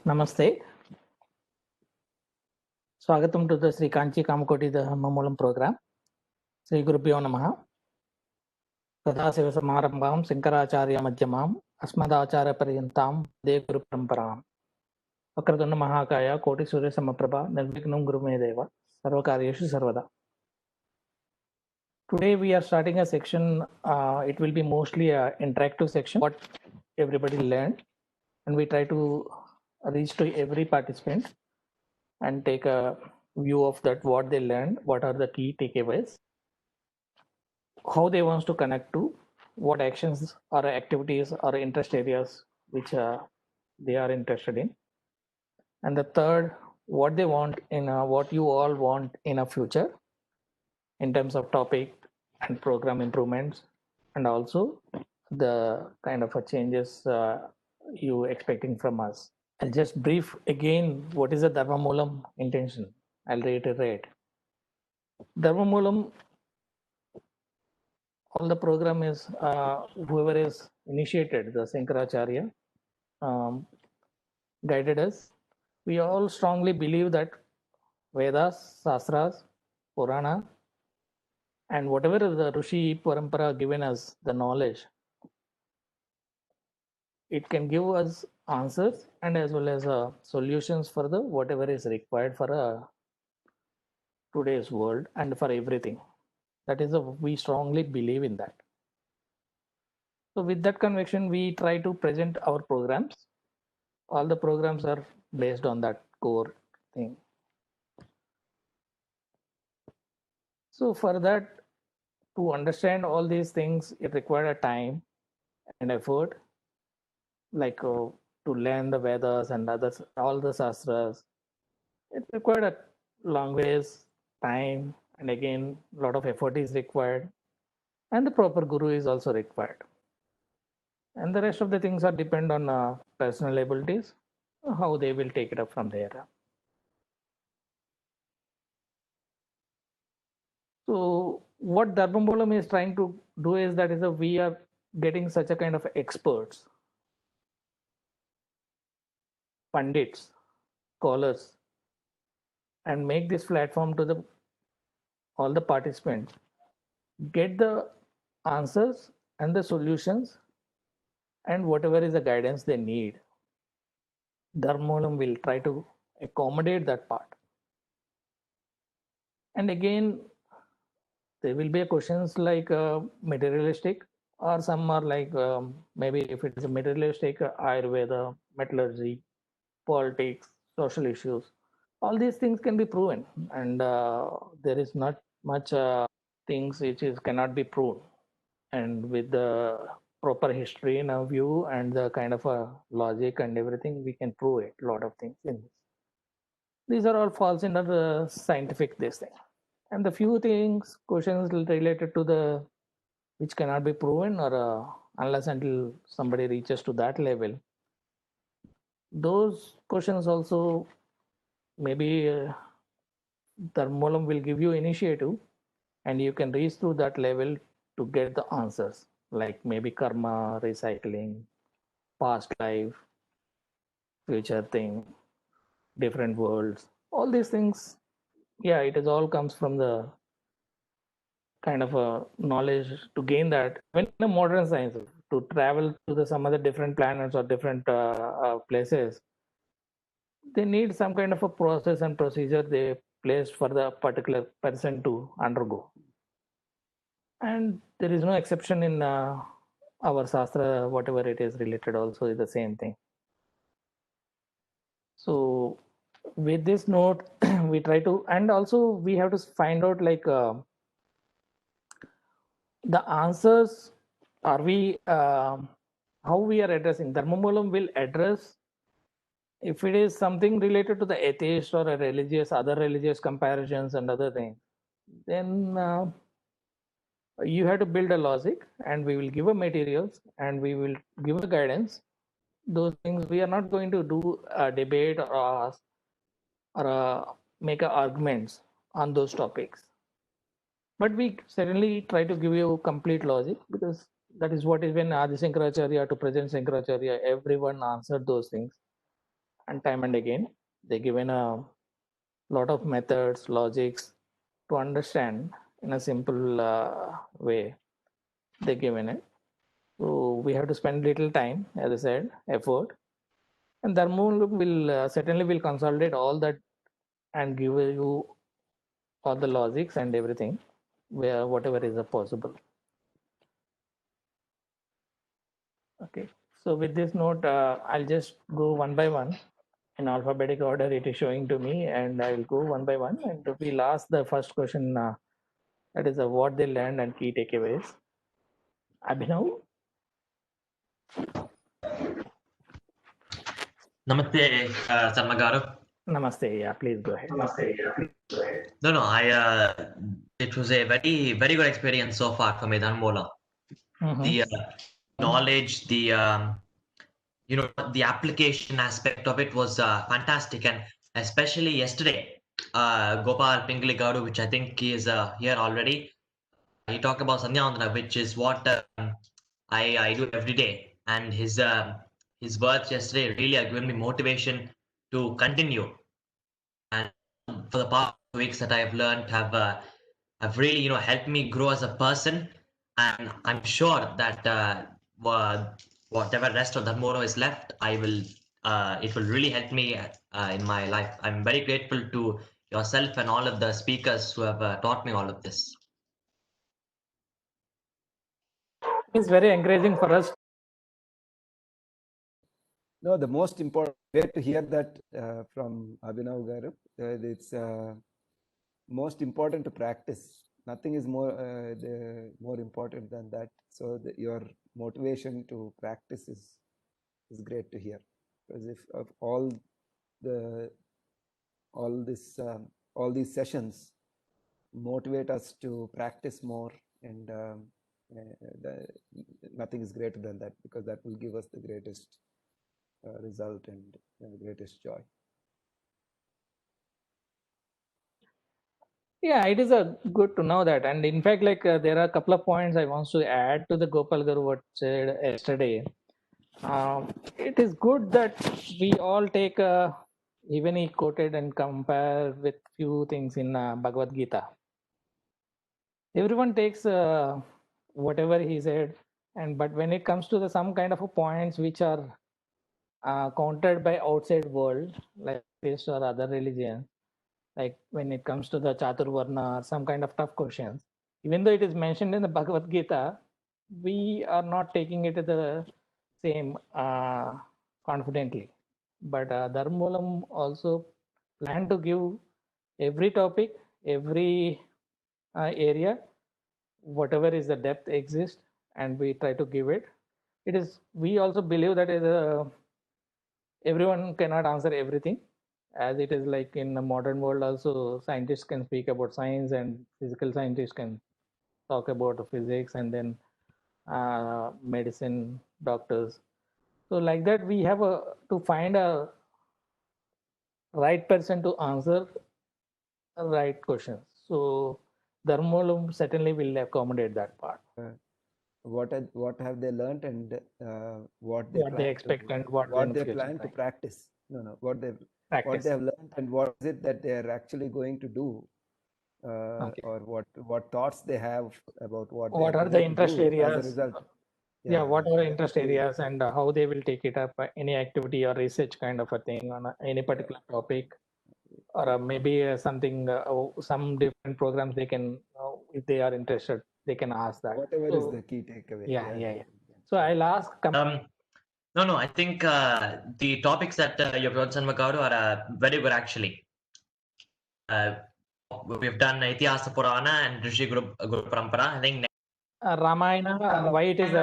Namaste. Swagatam to the Sri Kanchi Kamakoti Dharmamulam Program. Sri Gurubhyo Namaha. Sadasiva Samarambham Sankaracharya Madhyamam Asmadacharya Paryantam De Guru Paramparam. Vakratunda Mahakaya Koti Surya Samaprabha Nirvignam Guru Medeva Sarvakaryeshu Sarvada. Today we are starting a section. It will be mostly an interactive section. What everybody learned, and we try to reach to every participant and take a view of that what they learned, what are the key takeaways, how they want to connect to, what actions or activities or interest areas which they are interested in, and the third, what they want in what you all want in a future in terms of topic and program improvements, and also the kind of changes you expecting from us. I'll just brief again what is the Dharmamulam intention. I'll reiterate. Dharmamulam, all the program is whoever is initiated, the Sankaracharya, guided us. We all strongly believe that Vedas, Sastras, Purana, and whatever the Rishi Parampara given us, the knowledge, it can give us answers and as well as solutions for the whatever is required for today's world and for everything. That is, we strongly believe in that. So with that conviction, we try to present our programs. All the programs are based on that core thing. So for that, to understand all these things, it required a time and effort, like to learn the Vedas and others, all the Sastras. It required a long ways, time, and again, a lot of effort is required, and the proper guru is also required. And the rest of the things are depend on personal abilities, how they will take it up from there. So what Dharmamulam is trying to do is that we are getting such a kind of experts, pundits, scholars, and make this platform to the all the participants get the answers and the solutions and whatever is the guidance they need. Dharmamulam will try to accommodate that part. And again, there will be questions like materialistic, or some are like maybe if it is a materialistic, Ayurveda, metallurgy, politics, social issues. All these things can be proven, and there is not much things which is cannot be proven. And with the proper history in our view and the kind of a logic and everything, we can prove it. A lot of things in this. These are all falls under the scientific this thing. And the few things, questions related to the which cannot be proven or unless until somebody reaches to that level. Those questions also maybe Dharmamulam will give you initiative and you can reach through that level to get the answers like maybe karma, recycling, past life, future thing, different worlds, all these things. Yeah, it is all comes from the kind of a knowledge to gain that. When the modern science to travel to the some other different planets or different places, they need some kind of a process and procedure they placed for the particular person to undergo. And there is no exception in our Shastra, whatever it is related, also is the same thing. So, with this note, we try to, and also we have to find out like the answers. Are we how we are addressing? Dharmamulam will address if it is something related to the atheist or a religious, other religious comparisons and other things. Then you have to build a logic, and we will give a materials, and we will give a guidance. Those things we are not going to do a debate or make arguments on those topics. But we certainly try to give you complete logic, because that is what is when Adi Sankaracharya to present Sankaracharya, everyone answered those things. and time and again. They given a lot of methods, logics to understand in a simple way. They given it. So we have to spend little time, as I said, effort. And Dharmamulam will certainly will consolidate all that and give you all the logics and everything, where whatever is possible. Okay. So with this note, I'll just go one by one in alphabetic order. It is showing to me, and I will go one by one. And we'll ask the first question. That is what they learned and key takeaways. Abhinav. Namaste, Sarma Garu. Namaste. Yeah, please go ahead. No, it was a very, very good experience so far for me, Dharmamulam. The knowledge, the application aspect of it was fantastic, and especially yesterday, Gopal Pingali Garu, which I think is here already. He talked about Sandhyavandana, which is what I do every day, and his words yesterday really have given me motivation to continue. And for the past weeks that I have learned have really helped me grow as a person, and I'm sure that whatever rest of that motto is left, I will it will really help me in my life. I'm very grateful to yourself and all of the speakers who have taught me all of this. It's very encouraging for us. No, the most important way to hear that from Abhinav Garu, it's most important to practice. Nothing is more important than that. So your motivation to practice is great to hear. Because if of all these sessions motivate us to practice more, and nothing is greater than that, because that will give us the greatest result and the greatest joy. Yeah, it is a good to know that. And in fact, like there are a couple of points I want to add to the Gopal Garu what said yesterday. It is good that we all take even he quoted and compare with few things in Bhagavad Gita. Everyone takes whatever he said, and but when it comes to the some kind of points which are countered by outside world like this or other religion, like when it comes to the Chaturvarna or some kind of tough questions, even though it is mentioned in the Bhagavad Gita, we are not taking it as the same confidently. But Dharmamulam also plan to give every topic, every area, whatever is the depth exists, and we try to give it. It is, we also believe that everyone cannot answer everything, as it is like in the modern world also scientists can speak about science and physical scientists can talk about physics, and then medicine doctors. So like that we have to find a right person to answer right questions. So Dharmamulam certainly will accommodate that part. What have they learned, and what they expect and what they plan to practice. What they have learned, and what is it that they are actually going to do, or what thoughts they have about what are the interest areas as a result. What are the interest areas, and how they will take it up, any activity or research kind of a thing on any particular topic, or maybe something, some different programs they can, if they are interested, they can ask that. Whatever is the key takeaway. Yeah. So I'll ask. No, I think the topics that you've brought, Sanmagaudu, are very good actually. We've done Itihasa Purana and Rishi Guru Parampara. I think Ramayana, why it is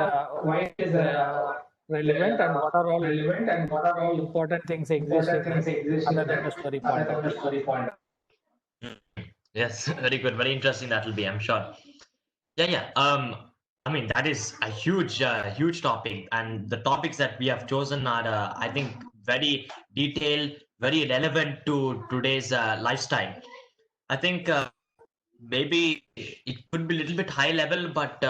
relevant, and what are all important things exist in it, other than the story point of view. Yes, very good, very interesting. That will be, I'm sure. Yeah. I mean, that is a huge topic, and the topics that we have chosen are, I think, very detailed, very relevant to today's lifestyle. I think maybe it could be a little bit high level, but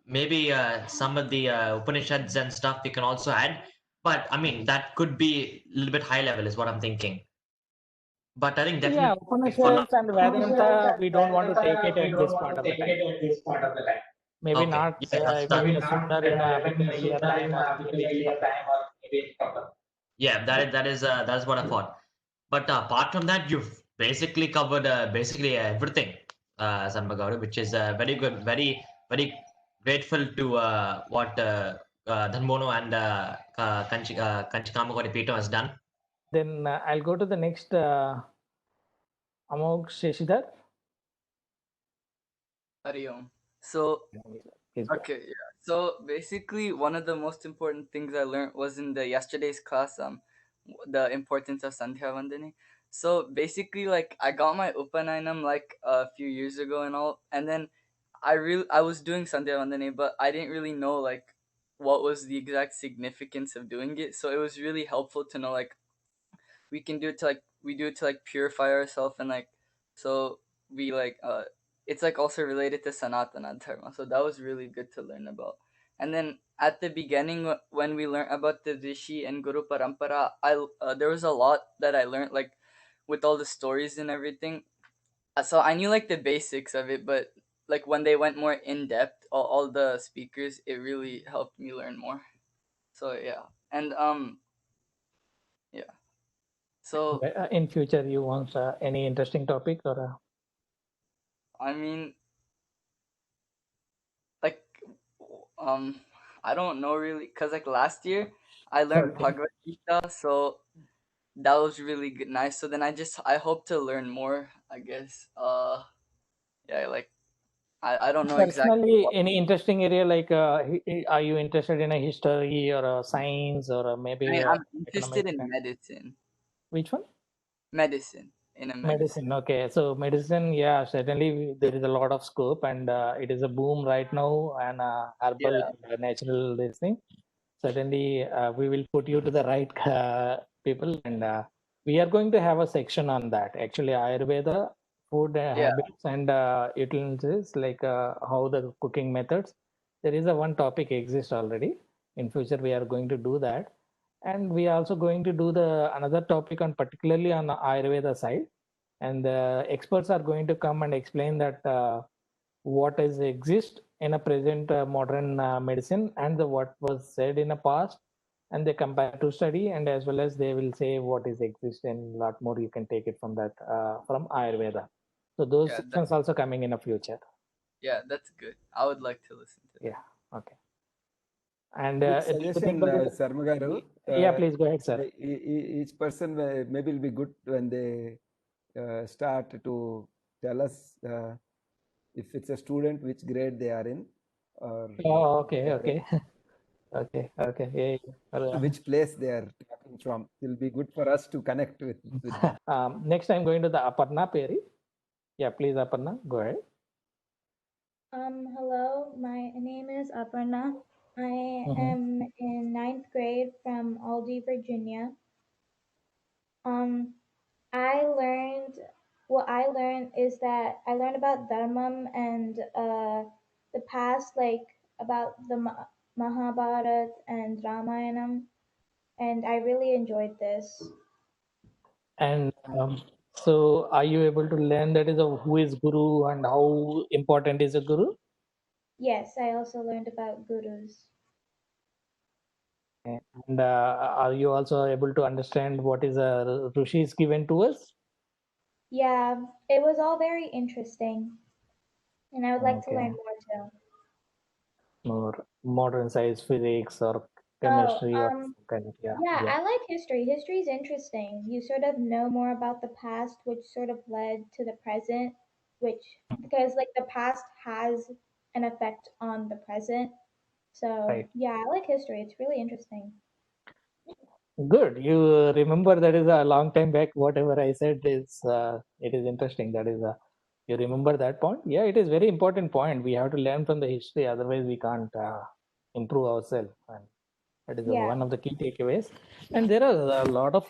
maybe some of the Upanishads and stuff we can also add. but I mean that could be a little bit high level, is what I'm thinking. But I think Yeah, definitely for now. Upanishads and Vedanta, we don't want to take it at this point of the time. Maybe Okay, not, yeah, that's that. maybe sooner in within a year time or maybe in a couple of months. Yeah, that's what I thought. But apart from that, you've basically covered basically everything, Sanbagaru, which is very good. Very grateful to what Dhanmono and Kanchi Kamakoti Pito has done. Then I'll go to the next Amog Sheshidhar. Hari Om. So, Please go. okay, yeah. So basically, one of the most important things I learned was in the yesterday's class, the importance of Sandhya Vandani. So basically, like I got my Upanayanam like a few years ago and all, and then I was doing Sandhya Vandani, but I didn't really know like what was the exact significance of doing it. So it was really helpful to know like we can do it to like we do it to like purify ourselves and like so we like it's like also related to Sanatana Dharma. So that was really good to learn about. And then at the beginning when we learned about the Rishi and Guru Parampara, there was a lot that I learned like with all the stories and everything. So I knew like the basics of it, but like when they went more in depth, all the speakers, it really helped me learn more. So yeah, and yeah. So In future, you want any interesting topic or? I mean, like, um, I don't know really, cause like last year I learned Okay. Bhagavad Gita, so that was really good, nice. So then I hope to learn more. I guess. Yeah, like I don't know exactly. Personally, any interesting area like are you interested in a history or a science or I maybe mean, I'm interested economics? in medicine. Which one? Medicine in a medicine. Medicine. Okay, so medicine, yeah, certainly there is a lot of scope and it is a boom right now and herbal Yeah, and natural this thing. Certainly, we will put you to the right people and we are going to have a section on that. Actually, Ayurveda, food yeah, habits and utensils like how the cooking methods. There is a one topic exists already. In future, we are going to do that. And we are also going to do the another topic on particularly on the Ayurveda side. And the experts are going to come and explain that what is exist in a present modern medicine and the what was said in the past, and they compare to study and as well as they will say what is exist and a lot more you can take it from that from Ayurveda. So those yeah. sections also coming in a future. Yeah, that's good. I would like to listen to that. Yeah. Okay. And Good do you think suggestion, Sarmagaru. yeah, please go ahead, sir. Each person maybe will be good when they start to tell us if it's a student, which grade they are in, or Oh, okay, okay. Okay, okay. Yeah. which place they are talking from. It will be good for us to connect with them. Next I'm going to the Aparna Peri. Yeah, please, Aparna, go ahead. Hello, my name is Aparna. I Mhm. am in ninth grade from Aldi, Virginia. What I learned is that I learned about Dharmam and the past, like about the Mahabharata and Ramayanam, and I really enjoyed this. And so, are you able to learn that is a who is Guru and how important is a Guru? Yes, I also learned about gurus. And are you also able to understand what is a Rishi is given to us? Yeah, it was all very interesting, and I would like to Okay, learn more too. more modern science, physics, or Oh, chemistry, or some kind of yeah, yeah. I like history. History is interesting. You sort of know more about the past, which sort of led to the present, which, because like the past has an effect on the present. So, Right. yeah, I like history. It's really interesting. Good. You remember that is a long time back. Whatever I said is it is interesting. That is you remember that point. Yeah, it is very important point. We have to learn from the history. Otherwise, we can't improve ourselves. And that is Yeah. one of the key takeaways. And there are a lot of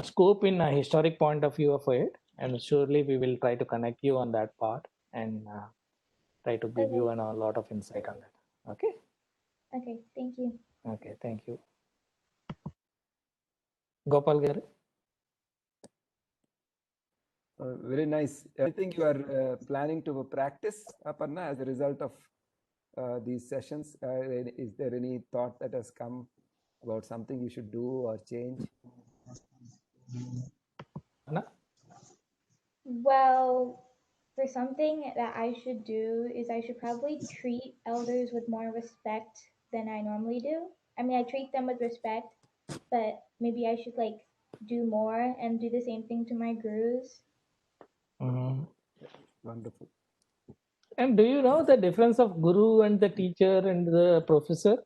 scope in a historic point of view of it. And surely we will try to connect you on that part and try to give Okay. you a lot of insight on that. Okay. Okay. Thank you. Okay. Thank you. Gopal garu. Very nice. Anything you are planning to practice, Aparna, as a result of these sessions? Is there any thought that has come about something you should do or change? Well, for something that I should do is I should probably treat elders with more respect than I normally do. I mean, I treat them with respect, but maybe I should like do more and do the same thing to my gurus. Wonderful. And do you know the difference of guru and the teacher and the professor?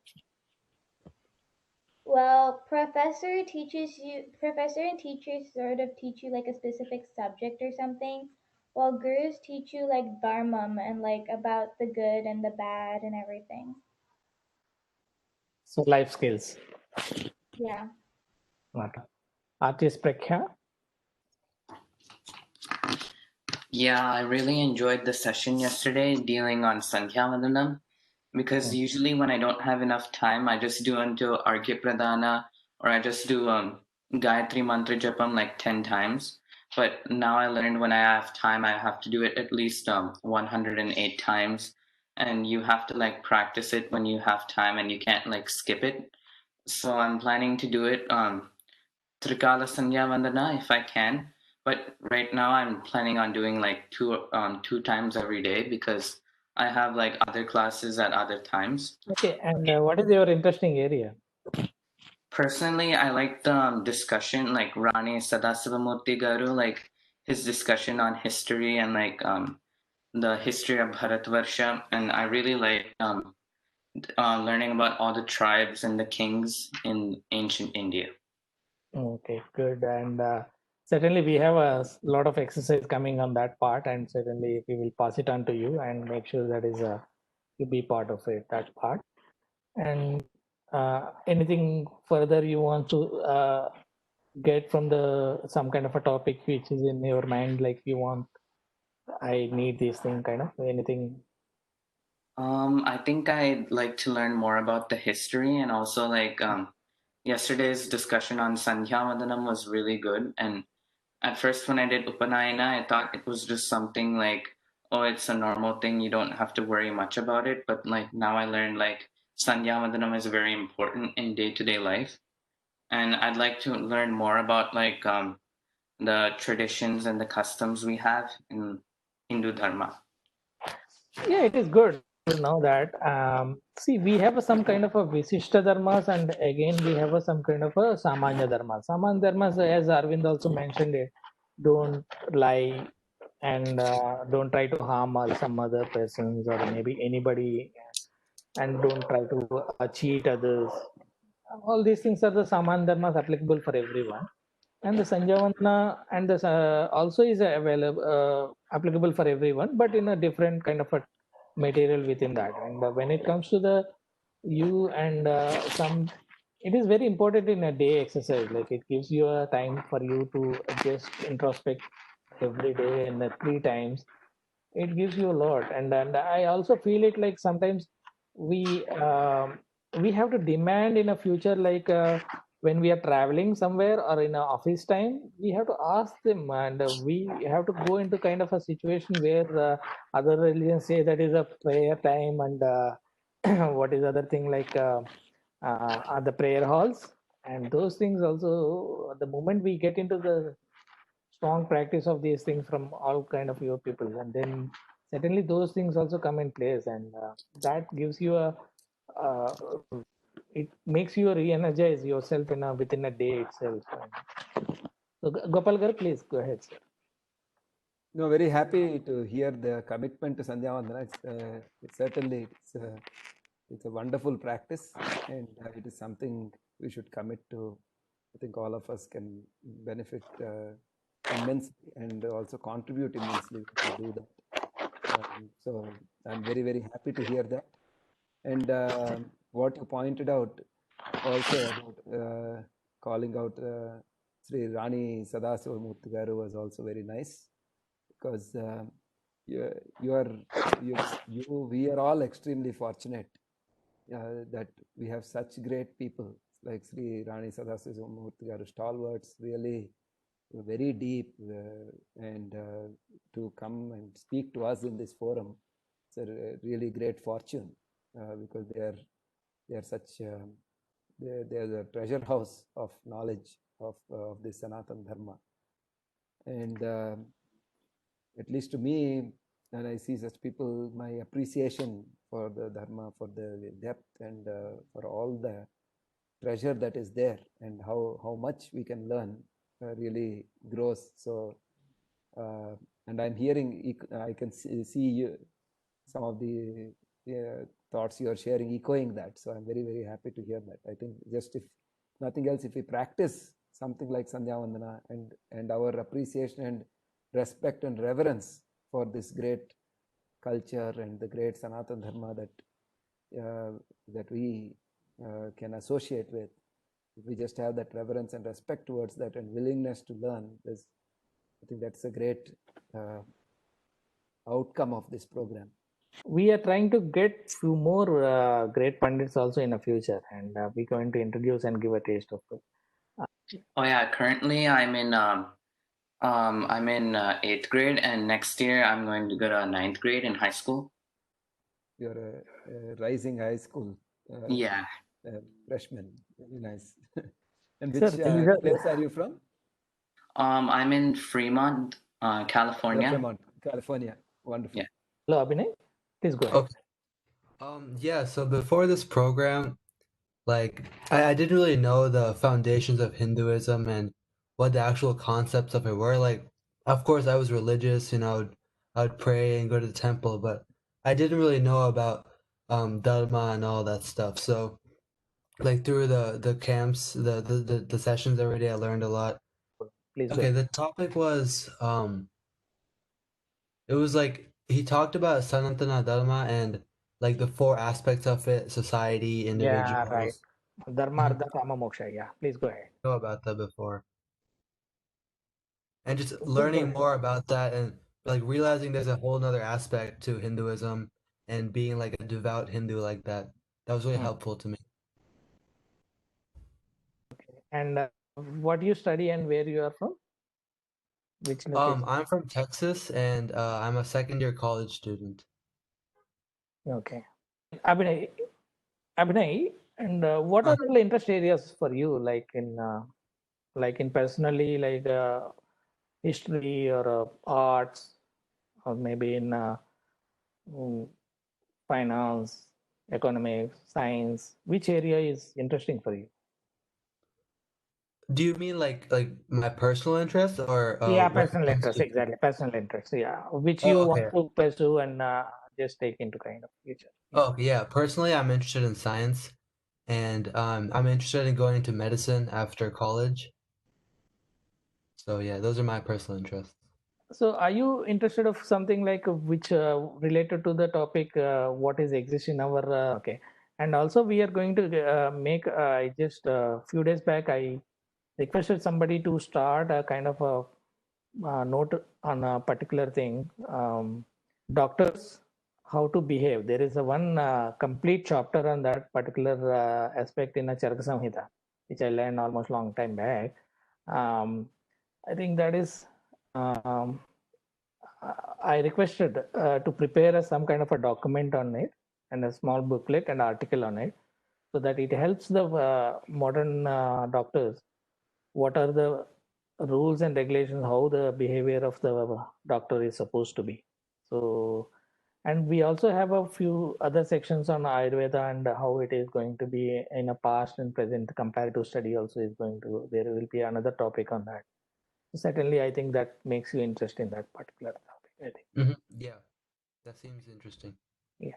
Well, professor and teachers sort of teach you like a specific subject or something, while gurus teach you like dharmam and like about the good and the bad and everything. So life skills. Yeah. Artist Prakhya. Yeah, I really enjoyed the session yesterday dealing on Sandhya Vandanam because usually when I don't have enough time, I just do until Arghya Pradhana or I just do Gayatri Mantra Japam like 10 times. But now I learned when I have time, I have to do it at least 108 times. And you have to like practice it when you have time and you can't like skip it. So I'm planning to do it Trikala Sandhya Vandana if I can. But right now I'm planning on doing like two times every day because I have like other classes at other times. Okay, and what is your interesting area? Personally, I like the discussion, like Rani Sadasivamurthy Garu, like his discussion on history and like the history of Bharatvarsha, and I really like learning about all the tribes and the kings in ancient India. Okay, good. And certainly we have a lot of exercise coming on that part, and certainly we will pass it on to you and make sure that is you be part of it, that part. And anything further you want to get from the some kind of a topic which is in your mind, like you want, I need this thing, kind of anything? I think I'd like to learn more about the history and also like yesterday's discussion on Sandhya Vandanam was really good. And at first, when I did Upanayana, I thought it was just something like, oh, it's a normal thing. You don't have to worry much about it. But like now I learned like Sandhya Vandanam is very important in day-to-day life. And I'd like to learn more about like the traditions and the customs we have in Hindu Dharma. Yeah, it is good to know that. See, we have some kind of a Visishta Dharmas, and again, we have some kind of a Samanya Dharma. Samanya Dharmas, as Arvind also mentioned it, don't lie and don't try to harm some other persons or maybe anybody, and don't try to cheat others. All these things are the Samanya Dharmas applicable for everyone. And the Sanjavana and the also is available applicable for everyone, but in a different kind of a material within that. And when it comes to the you and some, it is very important in a day exercise. Like it gives you a time for you to just introspect every day and 3 times. It gives you a lot, and I also feel it like sometimes we we have to demand in a future, like when we are traveling somewhere or in a office time, we have to ask them, and we have to go into kind of a situation where other religions say that is a prayer time, and what is other thing, like the prayer halls and those things also. The moment we get into the strong practice of these things from all kind of your people, and then certainly those things also come in place, and that gives you a uh, it makes you re-energize yourself in a within a day itself. So Gopal Gar, please go ahead, sir. No, very happy to hear the commitment to Sandhya Vandana. It's certainly it's a wonderful practice, and it is something we should commit to. I think all of us can benefit immensely and also contribute immensely to do that. So I'm very, very happy to hear that. And what you pointed out also about calling out Sri Rani Sadasivamurthy Garu was also very nice, because we are all extremely fortunate that we have such great people, like Sri Rani Sadasivamurthy Garu, stalwarts, really very deep, and to come and speak to us in this forum. It's a really great fortune, because they are such they are the treasure house of knowledge of this Sanatana Dharma. And at least to me, when I see such people, my appreciation for the Dharma, for the depth, and for all the treasure that is there, and how much we can learn, really grows. So, and I'm hearing, I can see you, some of the thoughts you are sharing echoing that. So I'm very, very happy to hear that. I think just if nothing else, if we practice something like Sandhya Vandana, and our appreciation and respect and reverence for this great culture and the great Sanatana Dharma that we can associate with, if we just have that reverence and respect towards that and willingness to learn, I think that's a great outcome of this program. We are trying to get few more great pundits also in the future, and we're going to introduce and give a taste of it. Oh yeah, currently I'm in 8th grade, and next year I'm going to go to 9th grade in high school. You're a rising high school Yeah. freshman. Very nice. And Sir, which place are you from? I'm in Fremont, California. Fremont, California. Wonderful. Yeah. Hello, Abhinay. Please go ahead. Okay. Yeah, so before this program, like I didn't really know the foundations of Hinduism and what the actual concepts of it were. Like, of course, I was religious, I would pray and go to the temple, but I didn't really know about Dharma and all that stuff. So, like through the camps, the sessions every day, I learned a lot. Please go Okay, ahead. the topic was it was like he talked about Sanatana Dharma and like the four aspects of it: society, individuals. Yeah, right. Dharma, Artha, Kama, Moksha. Yeah, please go ahead. Know about that before, and just Please go learning ahead. more about that, and like realizing there's a whole nother aspect to Hinduism, and being like a devout Hindu like that. That was really helpful to me. And what you study and where you are from? Which location? I'm from Texas, and I'm a second-year college student. Okay. Abhinay, and what are the interest areas for you, like in personally, like history or arts, or maybe in finance, economics, science? Which area is interesting for you? Do you mean like my personal interest or Yeah, what personal I'm interest, studying? exactly. Personal interest, yeah. Which Oh, you okay. want to pursue and just take into kind of future. Oh, yeah. Personally, I'm interested in science, and I'm interested in going into medicine after college. So yeah, those are my personal interests. So are you interested of something like which related to the topic, what is exist in our, okay. And also we are going to make, just a few days back, I requested somebody to start a kind of a note on a particular thing. Doctors, how to behave. There is a one complete chapter on that particular aspect in a Charaka Samhita, which I learned almost long time back. I think that is, I requested to prepare some kind of a document on it and a small booklet and article on it, so that it helps the modern doctors. What are the rules and regulations, how the behavior of the doctor is supposed to be. So, and we also have a few other sections on Ayurveda and how it is going to be in a past and present comparative study also is going to, there will be another topic on that. Certainly, I think that makes you interested in that particular topic, I think. Yeah, that seems interesting. Yeah.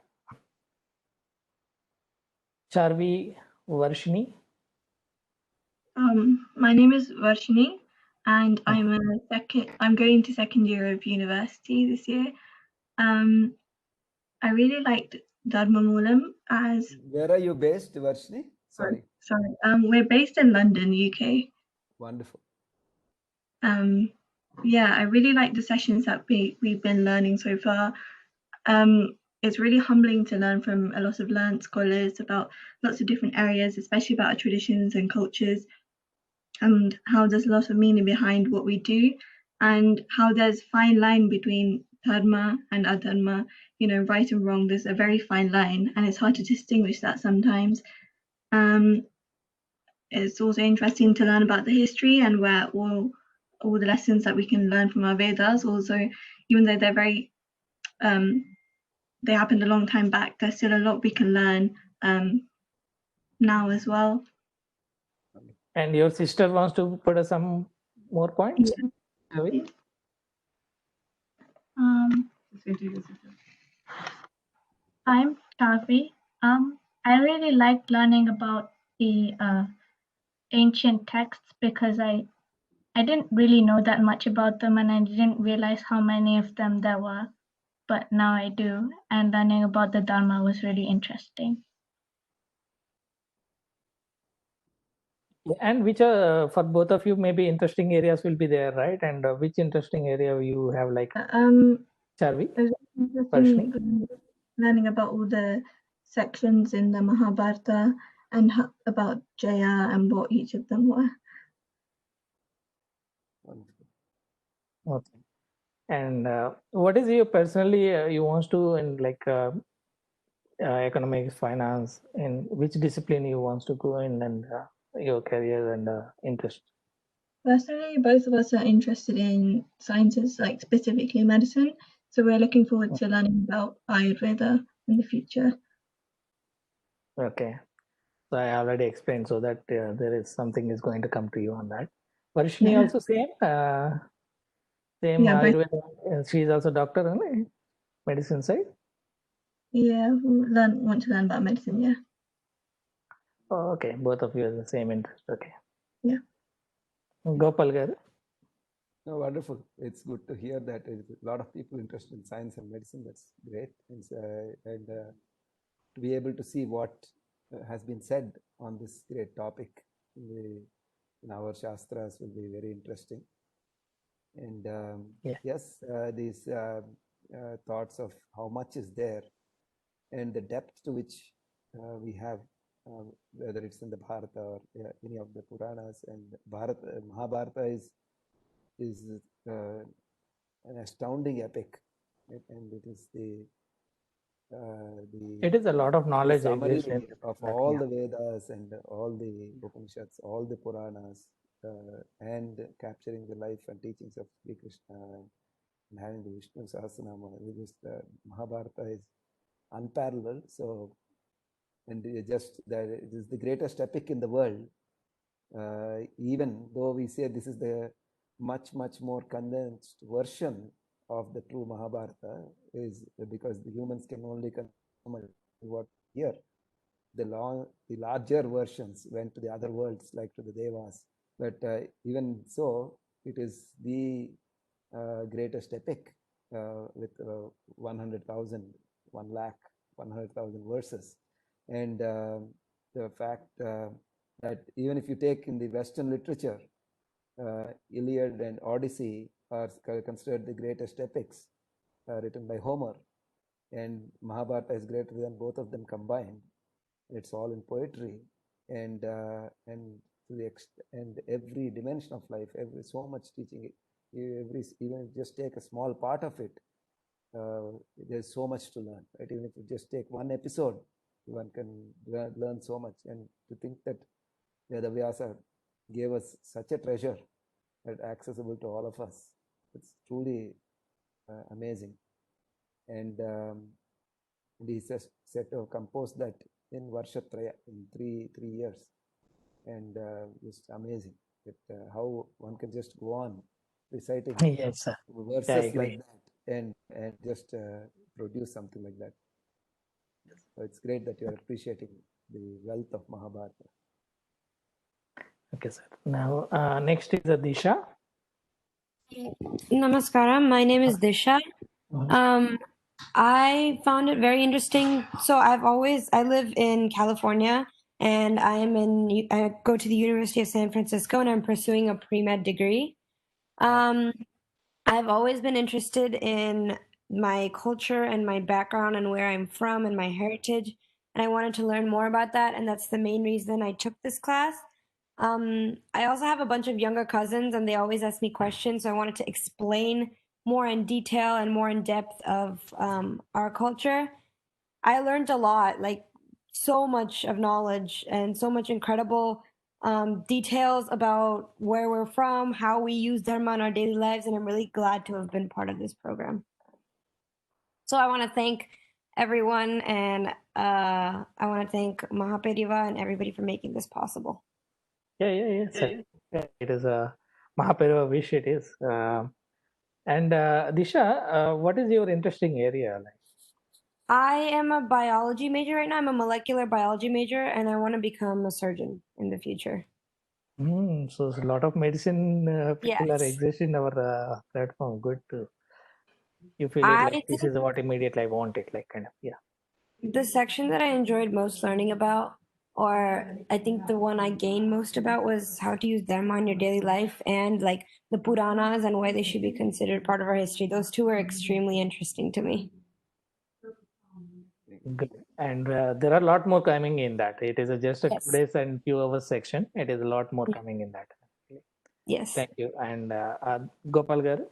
Charvi Varshini. My name is Varshini, and I'm going to second year of university this year. I really liked Dharmamulam as. Where are you based, Varshini? Sorry. Sorry. We're based in London, UK. Wonderful. Yeah, I really like the sessions that we've been learning so far. it's really humbling to learn from a lot of learned scholars about lots of different areas, especially about our traditions and cultures, and how there's a lot of meaning behind what we do, and how there's fine line between dharma and adharma, right and wrong. There's a very fine line, and it's hard to distinguish that sometimes. It's also interesting to learn about the history and where all the lessons that we can learn from our Vedas. Also, even though they're very they happened a long time back, there's still a lot we can learn now as well. And your sister wants to put some more points? Yeah. I'm Tavi. I really liked learning about the ancient texts because I didn't really know that much about them, and I didn't realize how many of them there were. But now I do, and learning about the Dharma was really interesting. And which are, for both of you, maybe interesting areas will be there, right? And which interesting area you have, like Charvi? Learning about all the sections in the Mahabharata and about Jaya and what each of them were. Okay. And what is your personally you want to in like economics, finance, in which discipline you want to go in, and your career and interest? Personally, both of us are interested in sciences, like specifically medicine. So we're looking forward to learning about Ayurveda in the future. Okay. So I already explained, so that there is something is going to come to you on that. Varshini also same? Same Ayurveda. She is also doctor on medicine side? Yeah, want to learn about medicine, yeah. Oh, okay, both of you have the same interest. Okay. Yeah. Gopal garu. No, wonderful. It's good to hear that there's a lot of people interested in science and medicine. That's great. And to be able to see what has been said on this great topic in our Shastras will be very interesting. And yes, these thoughts of how much is there and the depth to which we have, whether it's in the Bharata or any of the Puranas, and Mahabharata is an astounding epic, and it is it is a lot of knowledge summary of all the Vedas and all the Upanishads, all the Puranas, and capturing the life and teachings of Sri Krishna and having the Vishnu Sahasranama. Mahabharata is unparalleled. So, and just that it is the greatest epic in the world. Even though we say this is the much more condensed version of the true Mahabharata, is because the humans can only consume what here. The larger versions went to the other worlds, like to the Devas. But even so, it is the greatest epic with 100,000, 100,000 verses. And the fact that even if you take in the Western literature, Iliad and Odyssey are considered the greatest epics written by Homer, and Mahabharata is greater than both of them combined. It's all in poetry, and to the and every dimension of life, so much teaching. Even just take a small part of it, there's so much to learn. Right? Even if you just take one episode, one can learn so much. And to think that Vedavyasa gave us such a treasure that accessible to all of us, it's truly amazing. And he said to compose that in Varshatraya, in three years, and just amazing that how one can just go on reciting yes, verses like that and just produce something like that. So it's great that you are appreciating the wealth of Mahabharata. Okay, sir. Now next is Disha. Namaskaram. My name is Disha. I found it very interesting. So I live in California, and I go to the University of San Francisco, and I'm pursuing a pre-med degree. I've always been interested in my culture and my background and where I'm from and my heritage. And I wanted to learn more about that. And that's the main reason I took this class. I also have a bunch of younger cousins and they always ask me questions. So I wanted to explain more in detail and more in depth of our culture. I learned a lot, like so much of knowledge and so much incredible details about where we're from, how we use Dharma in our daily lives. And I'm really glad to have been part of this program. So I want to thank everyone, and I want to thank Mahaperiva and everybody for making this possible. Yeah. It is a Mahaperiva wish. It is. And Disha, what is your interesting area like? I am a biology major right now. I'm a molecular biology major, and I want to become a surgeon in the future. So a lot of medicine people Yes. are exist in our platform. Good to you feel it like this is what immediately I want it, like kind of, yeah. The section that I enjoyed most learning about, or I think the one I gained most about, was how to use Dharma in your daily life and like the Puranas and why they should be considered part of our history. Those two were extremely interesting to me. Good. And there are a lot more coming in that. It is just a 2 days and few hours section. It is a lot more coming in that. Yes. Thank you. And Gopal Garu?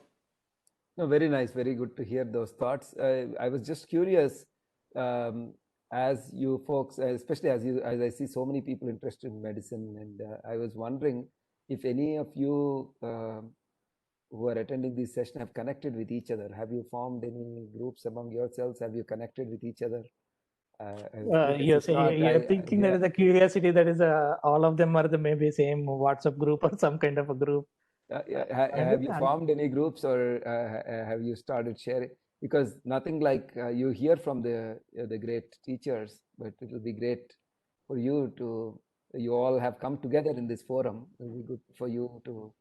No, very nice. Very good to hear those thoughts. I was just curious, as you folks, especially as I see so many people interested in medicine, and I was wondering if any of you who are attending this session have connected with each other. Have you formed any groups among yourselves? Have you connected with each other? You're thinking there is a curiosity that is all of them are the maybe same WhatsApp group or some kind of a group. Have you formed any groups, or have you started sharing? Because nothing like you hear from the great teachers, but it will be great for you to, you all have come together in this forum. It will be good for you to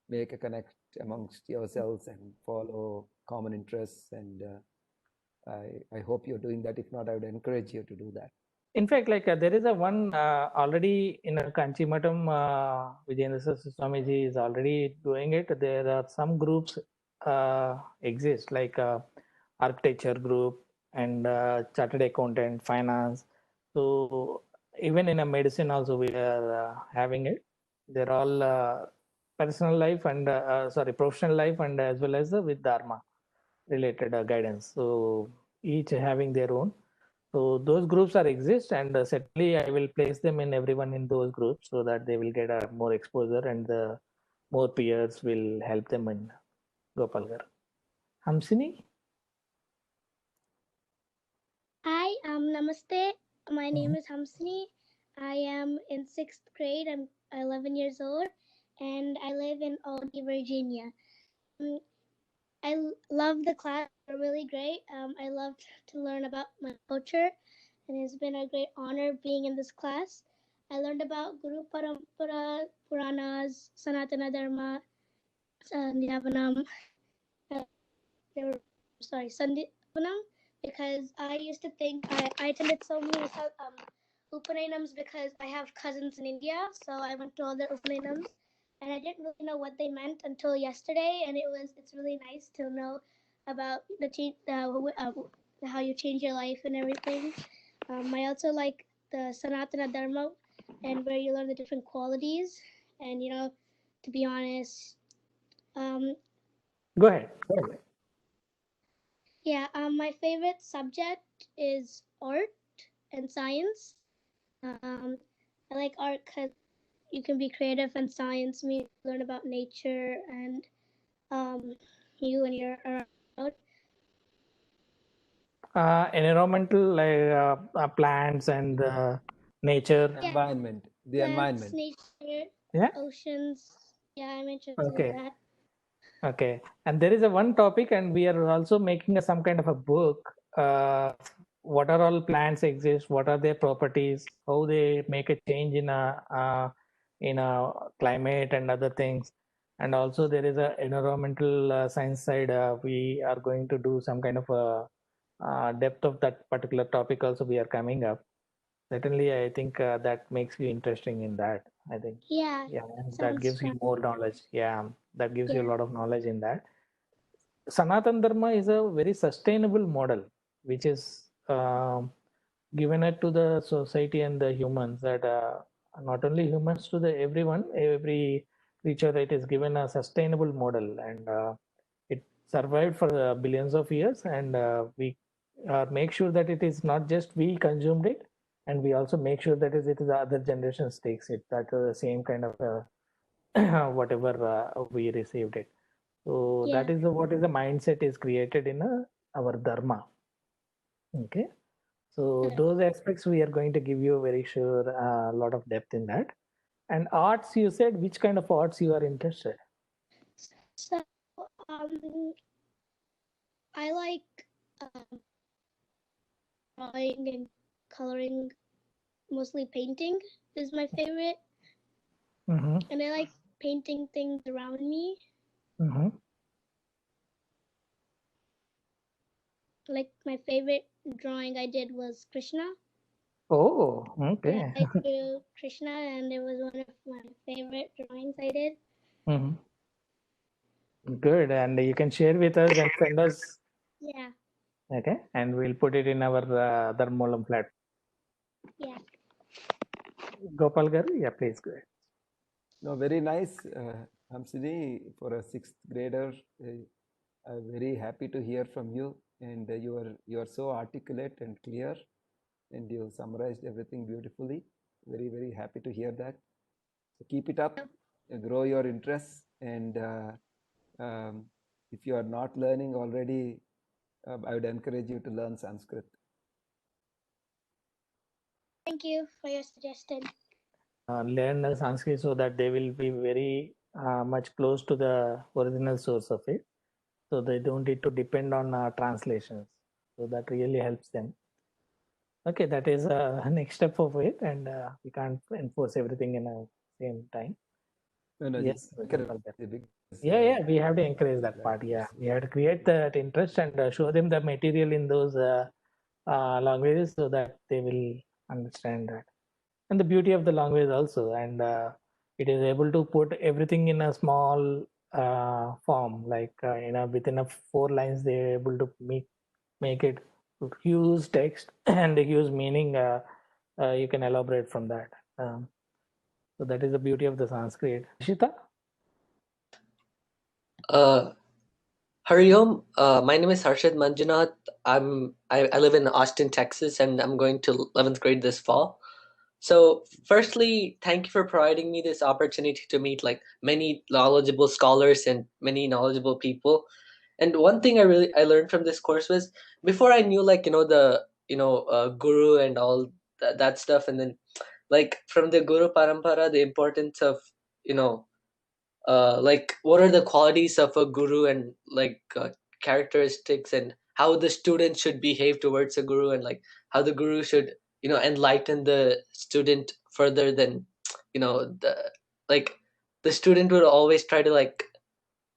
make a connect amongst yourselves and follow common interests. And I hope you're doing that. If not, I would encourage you to do that. In fact, like there is a one already in a Kanchi Matam, Vijayendra Swamiji is already doing it. There are some groups exist like architecture group and chartered accountant, finance. So even in a medicine also we are having it. They're all personal life and professional life and as well as with Dharma related guidance. So each having their own. So those groups are exist, and certainly I will place them in everyone in those groups so that they will get a more exposure and the more peers will help them in Gopalgar. Hamsini? Hi, namaste. My name is Hamsini. I am in 6th grade. I'm 11 years old, and I live in Albany, Virginia. I love the class. They're really great. I love to learn about my culture, and it's been a great honor being in this class. I learned about Guru Parampara, Puranas, Sanatana Dharma, Sandhyavanam. Sandhyavanam, because I used to think I attended so many Upanayams because I have cousins in India, so I went to all their Upanayams, and I didn't really know what they meant until yesterday, and it's really nice to know about how you change your life and everything. I also like the Sanatana Dharma, and where you learn the different qualities, and to be honest, Go ahead. Yeah, my favorite subject is art and science. I like art because you can be creative, and science means you learn about nature and you and your around. Environmental, like plants and nature. Environment, the Plants, environment. nature, oceans. Yeah, I'm interested in that. Okay. And there is a one topic, and we are also making some kind of a book. What are all plants exist? What are their properties? How they make a change in a climate and other things. And also there is a environmental science side. We are going to do some kind of a depth of that particular topic. Also, we are coming up. Certainly, I think that makes you interesting in that. I think. Yeah. That gives you more knowledge. Yeah, that gives you a lot of knowledge in that. Sanatan Dharma is a very sustainable model, which is given it to the society and the humans, that not only humans, to the everyone, every creature, it is given a sustainable model, and it survived for billions of years, and we make sure that it is not just we consumed it, and we also make sure that it is the other generations takes it, that the same kind of whatever we received it. So Yeah. that is what is the mindset is created in our dharma. Okay. So those aspects we are going to give you very sure a lot of depth in that. And arts, you said, which kind of arts you are interested? So I like drawing and coloring. Mostly painting is my favorite, and I like painting things around me. Like my favorite drawing I did was Krishna. Oh, okay. Yeah, I drew Krishna, and it was one of my favorite drawings I did. Good. And you can share with us and send us. Yeah. Okay. And we'll put it in our Dharmamulam platform. Yeah. Gopal Garu, yeah, please go ahead. No, very nice, Hamsini, for a sixth grader. I'm very happy to hear from you, and you are so articulate and clear, and you summarized everything beautifully. Very, very happy to hear that. So keep it up, grow your interests, and if you are not learning already, I would encourage you to learn Sanskrit. Thank you for your suggestion. Learn Sanskrit so that they will be very much close to the original source of it. So they don't need to depend on translations. So that really helps them. Okay, that is next step of it, and we can't enforce everything in a same time. No, Yes, because, yeah, we have to encourage that part. Yeah, we have to create that interest and show them the material in those languages so that they will understand that. And the beauty of the language also, and it is able to put everything in a small form, like within a 4 lines they're able to make it huge text and a huge meaning. You can elaborate from that. So that is the beauty of the Sanskrit. Shita? Hari Om, my name is Harshad Manjunath. I live in Austin, Texas, and I'm going to 11th grade this fall. So, firstly, thank you for providing me this opportunity to meet like many knowledgeable scholars and many knowledgeable people. And one thing I learned from this course was, before I knew like the guru and all that stuff, and then like from the guru parampara, the importance of like what are the qualities of a guru, and like characteristics, and how the student should behave towards a guru, and like how the guru should enlighten the student further than the student would always try to like,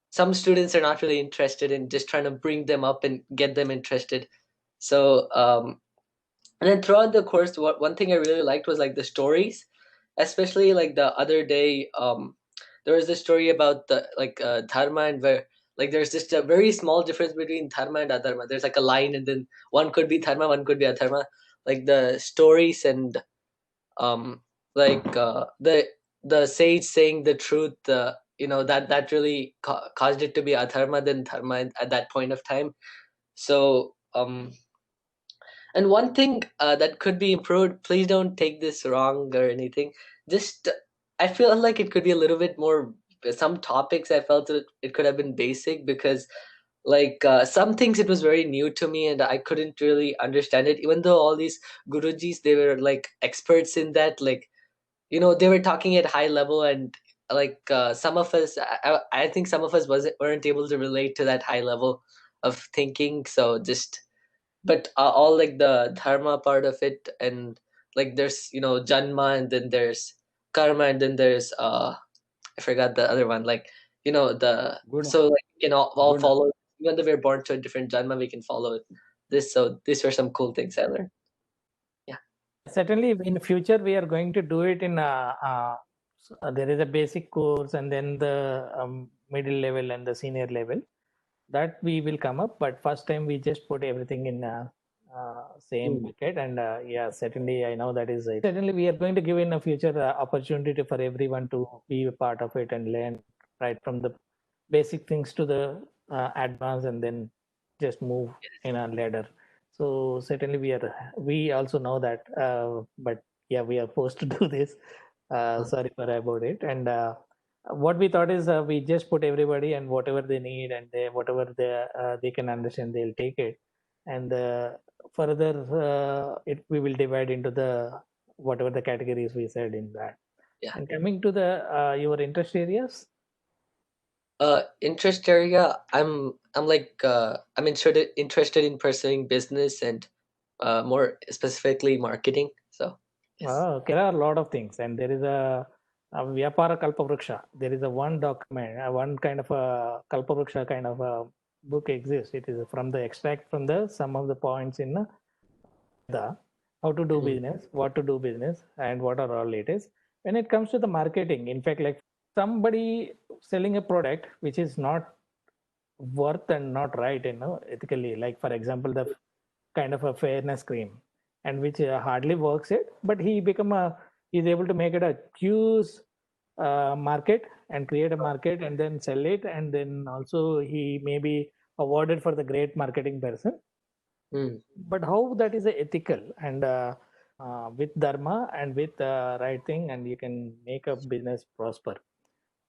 some students are not really interested in just trying to bring them up and get them interested. So and then throughout the course, one thing I really liked was like the stories, especially like the other day there was this story about the like dharma, and where like there's just a very small difference between dharma and adharma. There's like a line, and then one could be dharma, one could be adharma. Like the stories and like the sage saying the truth, that really caused it to be adharma than dharma at that point of time. So and one thing that could be improved, please don't take this wrong or anything. Just, I feel like it could be a little bit more, some topics I felt that it could have been basic, because like some things it was very new to me and I couldn't really understand it, even though all these gurujis, they were like experts in that, like, they were talking at high level, and like some of us, I think some of us weren't able to relate to that high level of thinking. So just, but all like the dharma part of it, and like there's janma, and then there's karma, and then there's I forgot the other one, like the Guna. so like we can all Guna. follow, even though we're born to a different janma, we can follow this. So these were some cool things I learned. Certainly, in future we are going to do it in there is a basic course, and then the middle level and the senior level. that we will come up, but first time we just put everything in same bucket. And yeah, certainly I know that is it. Certainly we are going to give in a future opportunity for everyone to be a part of it and learn right from the basic things to the advanced, and then just move in a ladder. So certainly we also know that, but yeah, we are forced to do this. Sorry for about it. And what we thought is we just put everybody and whatever they need, and whatever they can understand, they'll take it. And further, we will divide into the whatever the categories we said in that. Yeah. And coming to the your interest areas. Interest area, I'm interested in pursuing business and more specifically marketing. So yes. Okay. There are a lot of things, and there is a Vyapara Kalpavruksha. There is a one document, one kind of a Kalpavruksha kind of a book exists. It is from the extract from the some of the points in the how to do business, what to do business, and what are all it is. When it comes to the marketing, in fact, like somebody selling a product which is not worth and not right, ethically, like for example, the kind of a fairness cream, and which hardly works it, but he's able to make it a huge market and create a market and then sell it, and then also he may be awarded for the great marketing person. But how that is ethical, and with dharma and with right thing, and you can make a business prosper.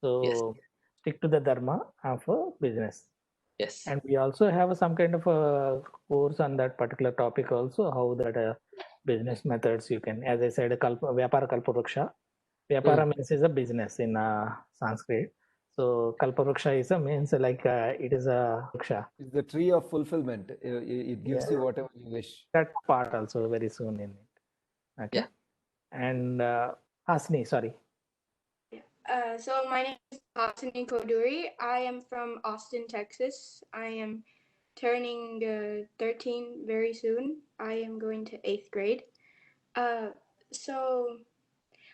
So stick to the dharma of a business. Yes. And we also have some kind of a course on that particular topic also, how that business methods you can, as I said, Vyapara Kalpavruksha. Vyapara means is a business in Sanskrit. So Kalpavruksha is a means like it is a Vriksha. It's the tree of fulfillment. It gives you whatever you wish. That part also very soon in it. Okay. Yeah. And Hasni, sorry. So my name is Hasni Koduri. I am from Austin, Texas. I am turning 13 very soon. I am going to 8th grade. So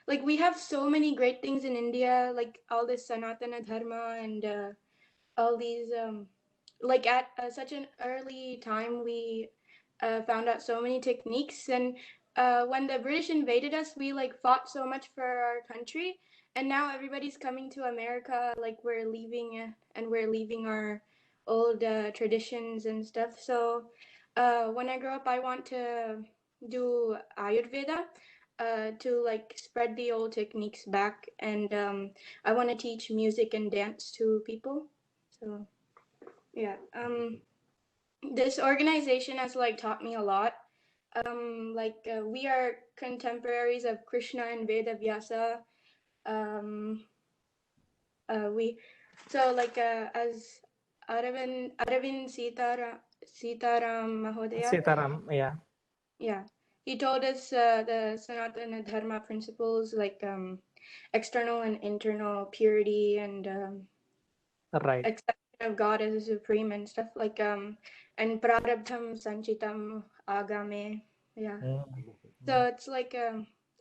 like we have so many great things in India, like all this Sanatana Dharma and all these like at such an early time we found out so many techniques. And when the British invaded us, we like fought so much for our country, and now everybody's coming to America, like we're leaving and we're leaving our old traditions and stuff. So when I grow up, I want to do Ayurveda to like spread the old techniques back, and I want to teach music and dance to people. So yeah, this organization has like taught me a lot. We are contemporaries of Krishna and Veda Vyasa. As Aravind Sitaram Mahodaya. Sitaram, yeah. Yeah, he told us the Sanatana Dharma principles, like external and internal purity, and right. acceptance of God as a supreme and stuff like and prarabdham sanchitam agame. Yeah. So it's like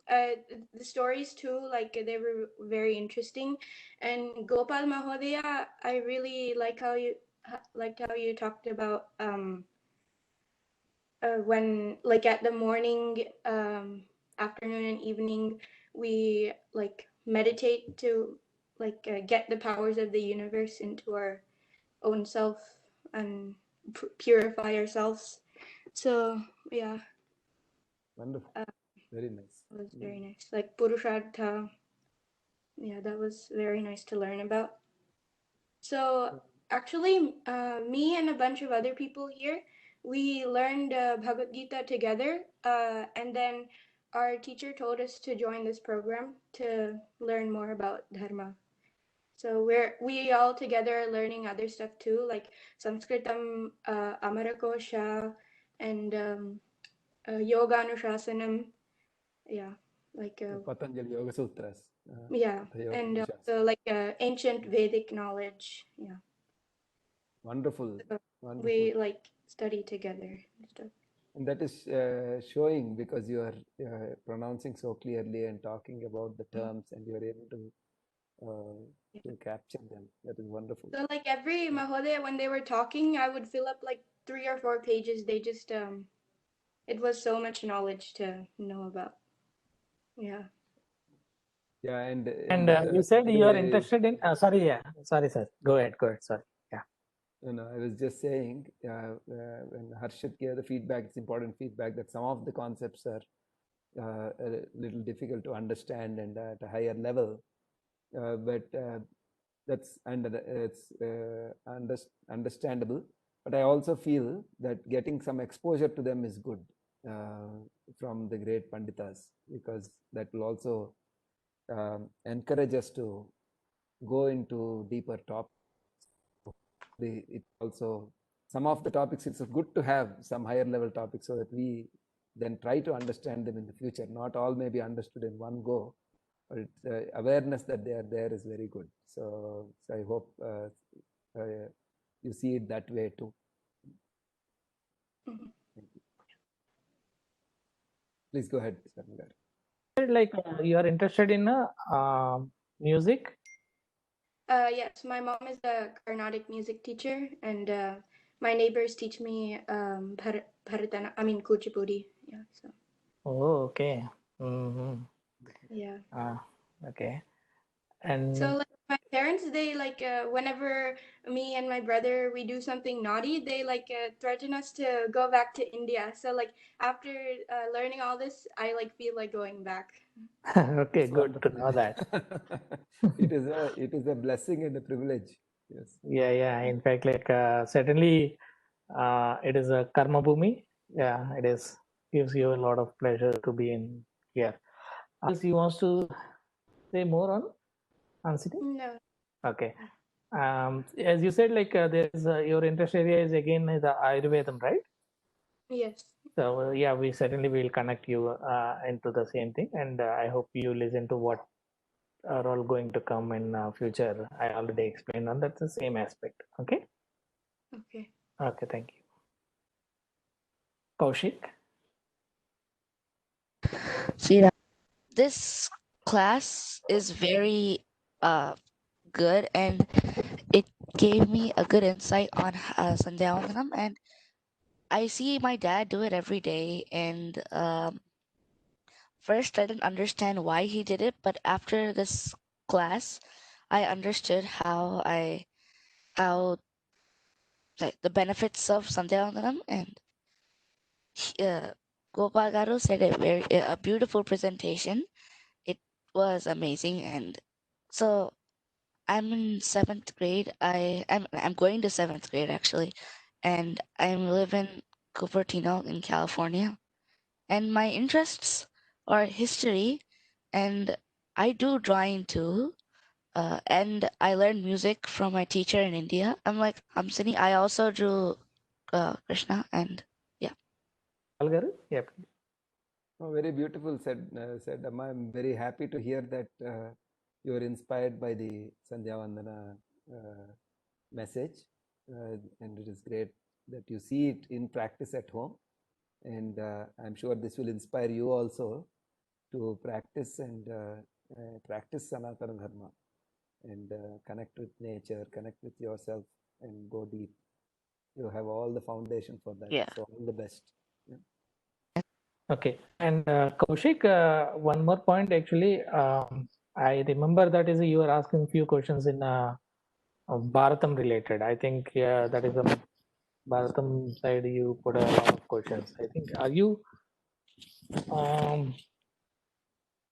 the stories too, like they were very interesting. And Gopal Mahodaya, I really like how you talked about when like at the morning, afternoon and evening, we like meditate to like get the powers of the universe into our own self and purify ourselves. So yeah. Wonderful. Very nice. That was very nice. Like Purushartha. Yeah, that was very nice to learn about. So actually, me and a bunch of other people here, we learned Bhagavad Gita together, and then our teacher told us to join this program to learn more about Dharma. So we all together are learning other stuff too, like Sanskritam, Amarakosha, and Yoga Anushasanam. Yeah, like Patanjali Yoga Sutras. yeah, and also like ancient Vedic knowledge. Yeah. Wonderful. So Wonderful. we like study together and stuff. And that is showing because you are pronouncing so clearly and talking about the terms, and you are able to to capture them. That is wonderful. So like every Mahodaya, when they were talking, I would fill up like 3 or 4 pages. They just it was so much knowledge to know about. Yeah. Yeah, and you said by the you are way, interested in. Sorry, yeah, sorry, sir. Go ahead. Sorry. Yeah. I was just saying when Harshit gave the feedback, it's important feedback that some of the concepts are a little difficult to understand and at a higher level, but that's it's understandable. But I also feel that getting some exposure to them is good from the great Panditas, because that will also encourage us to go into deeper topics. It also, some of the topics, it's good to have some higher level topics so that we then try to understand them in the future. Not all may be understood in one go, but awareness that they are there is very good. So I hope you see it that way too. Mhm. Thank you. Please go ahead, Sarangar. Like you are interested in music. Yes, my mom is a Carnatic music teacher, and my neighbors teach me Bharatana. I mean Kuchipudi. Yeah. So. Oh, okay. Mm-hmm. Yeah. Okay. And so like my parents, they like whenever me and my brother we do something naughty, they like threaten us to go back to India. So like after learning all this, I like feel like going back. okay, It's good to wonderful. know that. it is a blessing and a privilege. Yes. Yeah. In fact, like certainly, it is a karma bhumi. Yeah, it is gives you a lot of pleasure to be in here. Else, you wants to say more on sitting? No. Okay. As you said, like there is your interest area is again the Ayurvedam, right? Yes. So yeah, we certainly will connect you into the same thing, and I hope you listen to what are all going to come in future. I already explained on that's the same aspect. Okay. Okay. Okay. Thank you. Kaushik. See, this class is very good, and it gave me a good insight on Sandhyavandanam, and I see my dad do it every day. And first, I didn't understand why he did it, but after this class, I understood how like the benefits of Sandhyavandanam, and Gopal Garu said a beautiful presentation. It was amazing, and so I'm in 7th grade. I'm going to 7th grade actually, and I'm living Cupertino in California. And my interests are history, and I do drawing too. And I learned music from my teacher in India. I'm like Hamsini. I also drew Krishna, and yeah. Algaru? Yeah. Oh, very beautiful, said Amma. I'm very happy to hear that you are inspired by the Sandhya Vandana message, and it is great that you see it in practice at home. And I'm sure this will inspire you also to practice and practice Sanatana Dharma and connect with nature, connect with yourself, and go deep. You have all the foundation for that. Yeah. So all the best. Yeah. Okay. And Kaushik, one more point actually. I remember that is you were asking few questions in Bharatam related. I think that is a Bharatam side you put a lot of questions. I think are you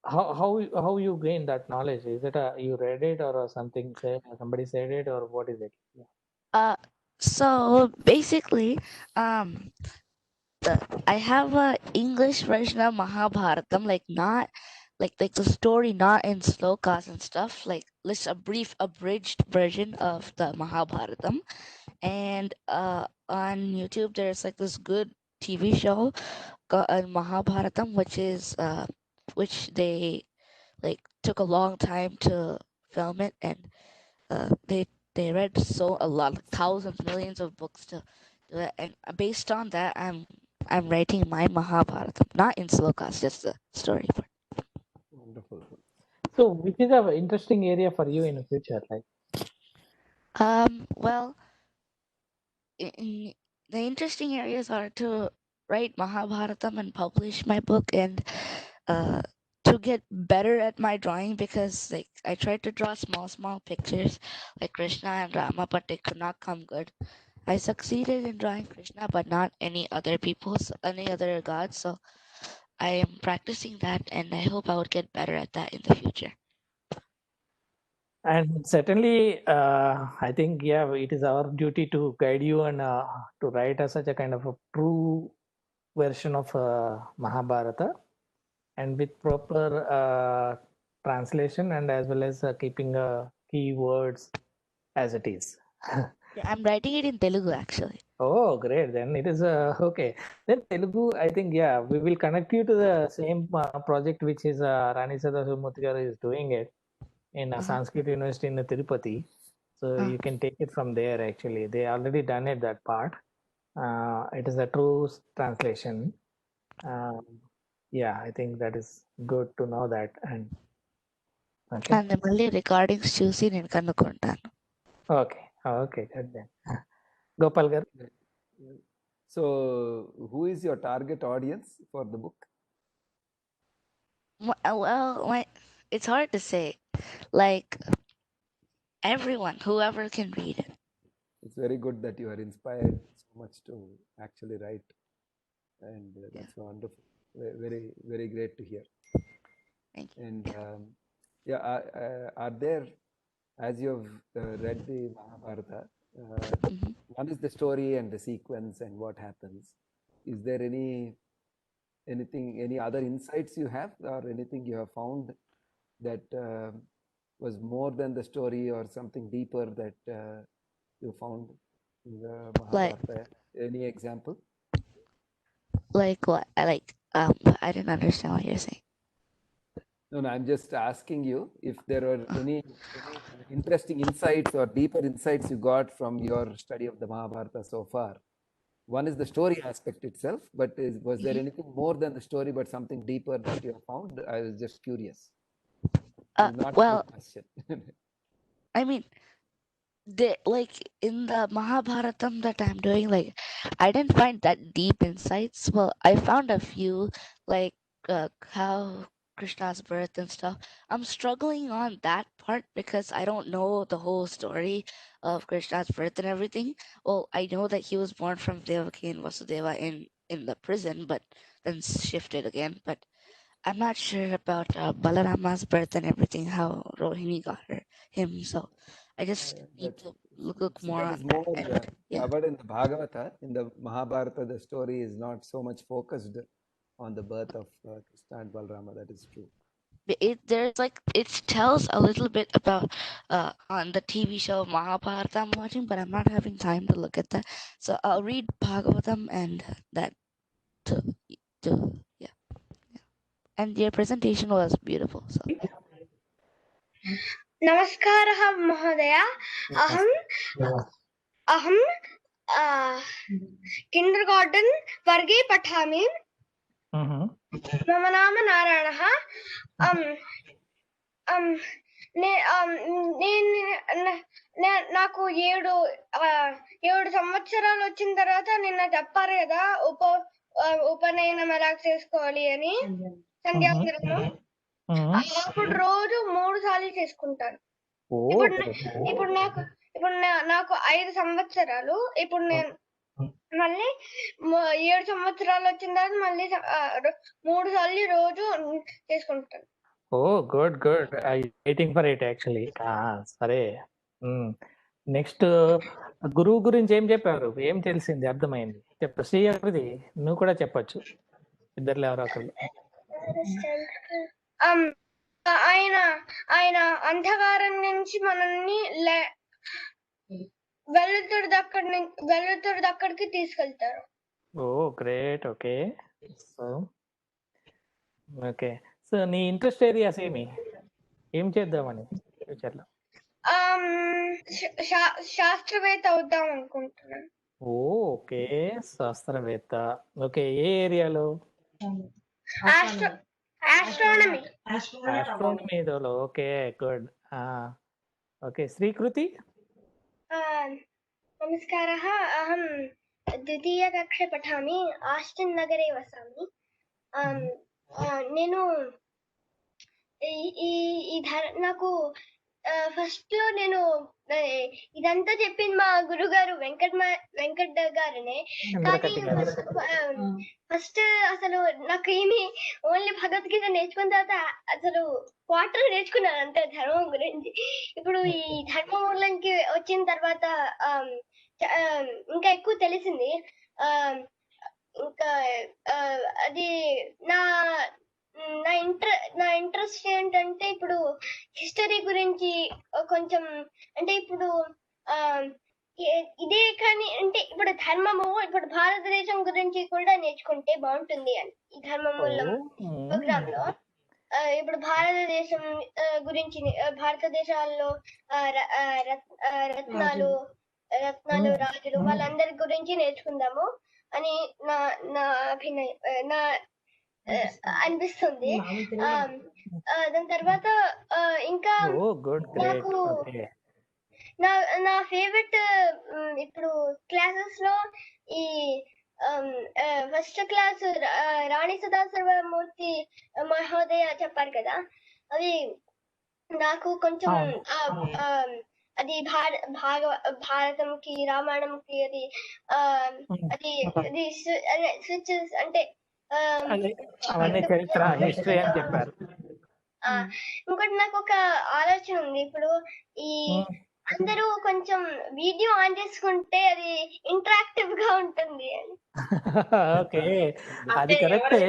how you gain that knowledge? Is it you read it or something said somebody said it or what is it? Yeah. So basically, I have a English version of Mahabharatam, like not like the story not in slokas and stuff, like just a brief abridged version of the Mahabharatam. And on YouTube there's like this good TV show called Mahabharatam, which they like took a long time to film it, and they read a lot, like thousands, millions of books to do it, and based on that, I'm writing my Mahabharata, not in slokas, just the story part. Wonderful. So which is an interesting area for you in the future? Like, Well, the interesting areas are to write Mahabharatam and publish my book, and to get better at my drawing, because like I tried to draw small pictures like Krishna and Rama, but they could not come good. I succeeded in drawing Krishna, but not any other gods. So I am practicing that, and I hope I would get better at that in the future. and certainly, I think, yeah, it is our duty to guide you and to write such a kind of a true version of Mahabharata, and with proper translation, and as well as keeping keywords as it is. Yeah, I'm writing it in Telugu actually. Oh, great. Then it is okay. Then Telugu, I think, yeah, we will connect you to the same project which is Rani Sadasubramurthy garu is doing it in Sanskrit University in Tirupati. So you can take it from there actually. They already done it, that part. It is a true translation. Yeah, I think that is good to know that. And okay. And మళ్ళీ recordings చూసి నేను కనుక్కుంటాను. Okay. Okay, good then. Gopal garu. So who is your target audience for the book? Well, it's hard to say. Like everyone, whoever can read it. It's very good that you are inspired so much to actually write, and that's wonderful. Very, very great to hear. Thank you. And yeah, are there, as you have read the Mahabharata, one is the story and the sequence and what happens. Is there any other insights you have, or anything you have found that was more than the story, or something deeper that you found in the Mahabharata? Any example? Like what? I didn't understand what you're saying. No, I'm just asking you if there are any interesting insights or deeper insights you got from your study of the Mahabharata so far. One is the story aspect itself, but was there anything more than the story, but something deeper that you have found? I was just curious. It's not a big question. I mean, like in the Mahabharatam that I'm doing, like I didn't find that deep insights. Well, I found a few, like how Krishna's birth and stuff. I'm struggling on that part because I don't know the whole story of Krishna's birth and everything. Well, I know that he was born from Devaki and Vasudeva in the prison, but then shifted again. But I'm not sure about Balarama's birth and everything, how Rohini got him. So I just need to look more that on is that. more covered in the Bhagavata. In the Mahabharata, the story is not so much focused on the birth of Krishna and Balarama. That is true. It tells a little bit about on the TV show Mahabharata I'm watching, but I'm not having time to look at that. So I'll read Bhagavatam and that to yeah. And your presentation was beautiful. So नमस्कारः महोदय अहं किण्डर्गार्टन् वर्गे पठामि मम नाम नारायणः నాకు 7 సంవత్సరాలు వచ్చిన తర్వాత నిన్న చెప్పారు కదా ఉపనయనం ఎలా చేసుకోవాలి అని సంధ్యావందనము అప్పుడు రోజు 3 సార్లు చేసుకుంటాను. ఇప్పుడు నాకు 5 సంవత్సరాలు. ఇప్పుడు నేను మళ్ళీ 7 సంవత్సరాలు వచ్చిన తర్వాత మళ్ళీ 3 సార్లు రోజు చేసుకుంటాను. Oh, good. I'm waiting for it actually. సరే. నెక్స్ట్ గురువు గురించి ఏం చెప్పారు? ఏం తెలిసింది? అర్థమైంది? చెప్పు. శ్రీయకృతి, నువ్వు కూడా చెప్పచ్చు. ఇద్దరు ఎవరో ఒకళ్ళు. ఆయన అంధకారం నుంచి మనల్ని వెలుతురు దగ్గరికి తీసుకెళ్తారు. ఓ గ్రేట్. ఓకే. ఓకే. సో నీ ఇంట్రెస్ట్ ఏరియాస్ ఏం చేద్దామని ఫ్యూచర్లో? శాస్త్రవేత్త అవుదాం అనుకుంటున్నాను. ఓకే, శాస్త్రవేత్త. ఓకే, ఏ ఏరియాలో? ఆస్ట్రోనమీలో ఓకే గుడ్. ఓకే శ్రీకృతి. नमस्कारः, अहं द्वितीयकक्षे पठामि, आस्टिन् नगरे वसामि. నేను నాకు ఫస్ట్ లో నేను ఇదంతా చెప్పింది మా గురుగారు వెంకట్ గారనే. కానీ ఫస్ట్ అసలు నాకు ఏమి ఓన్లీ భగవద్గీత నేర్చుకున్న తర్వాత అసలు క్వార్టర్ నేర్చుకున్నాను అంతే ధర్మం గురించి. ఇప్పుడు ఈ ధర్మమూలంకి వచ్చిన తర్వాత ఇంకా ఎక్కువ తెలిసింది. ఇంకా అది నా ఇంట్రెస్ట్ ఏంటంటే ఇప్పుడు హిస్టరీ గురించి కొంచెం, అంటే ఇప్పుడు ఇదే కానీ అంటే ఇప్పుడు ధర్మము ఇప్పుడు భారతదేశం గురించి కూడా నేర్చుకుంటే బాగుంటుంది అని ఈ ధర్మమూలం ప్రోగ్రామ్ లో. ఇప్పుడు భారతదేశం గురించి భారతదేశాల్లో రత్నాలు రాజులు వాళ్ళందరి గురించి నేర్చుకుందాము అని నా అభినయం, నా అనిపిస్తుంది. దాని తర్వాత ఇంకా నాకు నా ఫేవరెట్ ఇప్పుడు క్లాసెస్ లో ఈ ఫస్ట్ క్లాస్ రాణి సదాశివమూర్తి మహోదయ చెప్పారు కదా, అవి నాకు కొంచెం అది భారతంకి రామాయణంకి అది అది అది స్విచెస్ అంటే చరిత్ర హిస్టరీ అని చెప్పారు. ఇంకోటి నాకు ఒక ఆలోచన ఉంది. ఇప్పుడు ఈ అందరూ కొంచెం వీడియో ఆన్ చేసుకుంటే అది ఇంటరాక్టివ్ గా ఉంటుంది అని. ఓకే అది కరెక్టే,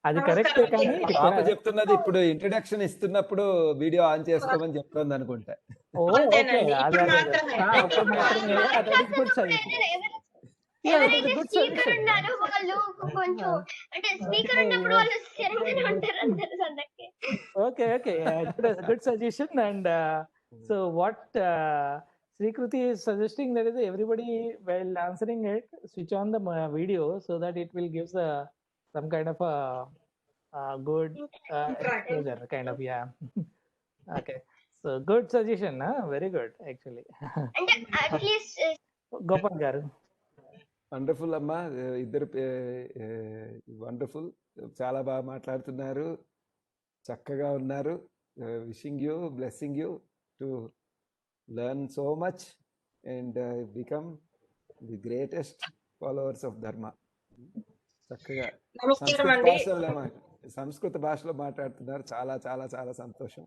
అది కరెక్టే. కానీ పాప చెప్తున్నది ఇప్పుడు ఇంట్రడక్షన్ ఇస్తున్నప్పుడు వీడియో ఆన్ చేసుకోమని చెప్తుంది అనుకుంటా. ఎవరైతే స్పీకర్ ఉన్నారో వాళ్ళు కొంచెం అంటే స్పీకర్ ఉన్నప్పుడు వాళ్ళు స్థిరంగానే ఉంటారు అందరికి. Okay okay good suggestion. And so what Srikriti is suggesting that is everybody while answering it switch on the video so that it will gives some kind of a good exposure kind of, yeah. Okay, so good suggestion, very good actually. And at least Gopal garu wonderful అమ్మా, ఇద్దరు wonderful, చాలా బాగా మాట్లాడుతున్నారు, చక్కగా ఉన్నారు. Wishing you, blessing you to learn so much and become the greatest followers of dharma. చక్కగా సంస్కృత భాషలో మాట్లాడుతున్నారు, చాలా చాలా చాలా సంతోషం.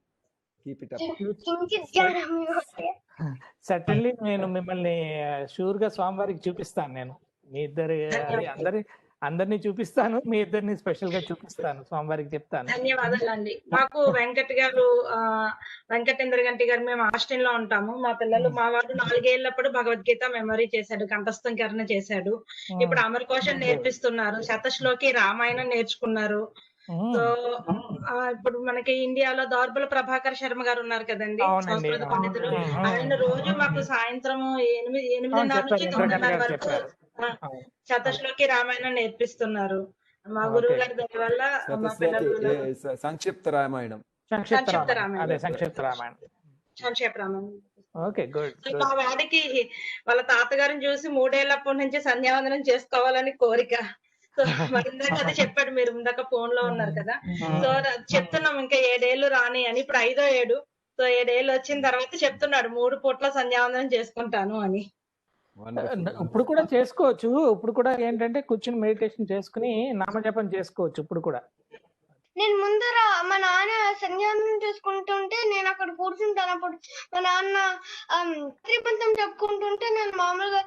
Keep it up. సర్టన్లీ నేను మిమ్మల్ని షూర్ గా స్వామివారికి చూపిస్తాను. నేను మీ ఇద్దరు అందరినీ చూపిస్తాను, మీ ఇద్దరిని స్పెషల్ గా చూపిస్తాను, స్వామివారికి చెప్తాను. ధన్యవాదాలండి. మాకు వెంకట్ గారు, వెంకటేంద్ర గంటి గారు, మేము హాస్టల్ లో ఉంటాము. మా పిల్లలు, మా వాడు 4 ఏళ్లప్పుడు భగవద్గీత మెమరీ చేశాడు, కంఠస్థంకరణ చేశాడు. ఇప్పుడు అమరకోశం నేర్పిస్తున్నారు, శతశ్లోకి రామాయణం నేర్చుకున్నారు. సో ఇప్పుడు మనకి ఇండియాలో దౌర్బల ప్రభాకర్ శర్మ గారు ఉన్నారు కదండి, సంస్కృత పండితులు. ఆయన రోజు మాకు సాయంత్రం 8:30 నుంచి 9:30 వరకు శతశ్లోకి రామాయణం నేర్పిస్తున్నారు. మా గురువు గారి దయ వల్ల మా పిల్లలు సంక్షిప్త రామాయణం. Okay good. మా వాడికి వాళ్ళ తాతగారిని చూసి 3 ఏళ్లప్పటి నుంచి సంధ్యావందనం చేసుకోవాలని కోరిక. సో ఇందాక అది చెప్పాడు, మీరు ఇందాక ఫోన్ లో ఉన్నారు కదా. సో చెప్తున్నాం ఇంకా 7 ఏళ్ళు రాని అని. ఇప్పుడు 5వ ఏడు. సో 7 ఏళ్ళు వచ్చిన తర్వాత చెప్తున్నాడు 3 పూట్ల సంధ్యావందనం చేసుకుంటాను అని. ఇప్పుడు కూడా చేసుకోవచ్చు. ఇప్పుడు కూడా ఏంటంటే కూర్చుని మెడిటేషన్ చేసుకుని నామజపం చేసుకోవచ్చు. ఇప్పుడు కూడా నేను ముందర మా నాన్న సంధ్యావందనం చేసుకుంటుంటే నేను అక్కడ కూర్చుంటాను. అప్పుడు మా నాన్న త్రిపంతం చెప్పుకుంటుంటే నేను మామూలుగా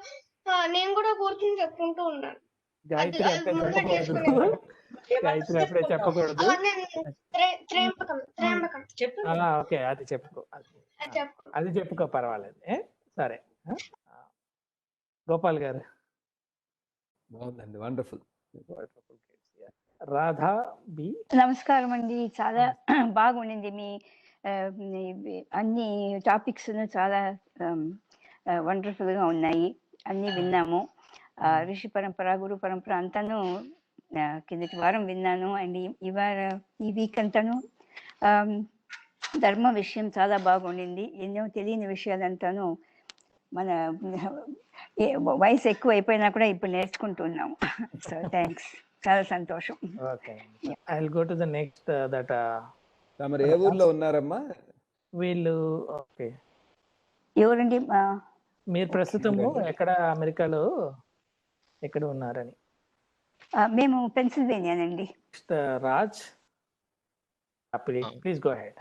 నేను కూడా కూర్చుని చెప్పుకుంటూ ఉన్నాను. గాయత్రి అప్పుడే చెప్పకూడదు. ఓకే అది చెప్పుకో, అది చెప్పుకో, పర్వాలేదు. సరే గోపాల్ గారు. బాగుందండి, వండర్ఫుల్. రాధా బి. నమస్కారం అండి, చాలా బాగుండింది. మీ అన్ని టాపిక్స్ చాలా వండర్ఫుల్ గా ఉన్నాయి, అన్ని విన్నాము. ఋషి పరంపర, గురు పరంపర అంతాను కిందటి వారం విన్నాను. అండ్ ఈ వీక్ అంతాను ధర్మ విషయం చాలా బాగుండింది. ఎన్నో తెలియని విషయాలంతాను మన వయసు ఎక్కువ అయిపోయినా కూడా ఇప్పుడు నేర్చుకుంటున్నాము. సో థ్యాంక్స్, చాలా సంతోషం. Okay, I will go to the next that. మరి ఏ ఊర్లో ఉన్నారమ్మా వీళ్ళు? ఓకే, ఎవరండి మీరు ప్రస్తుతము ఎక్కడ, అమెరికాలో ఎక్కడ ఉన్నారని? మేము పెన్సిల్వేనియానండి. Raj, please go ahead.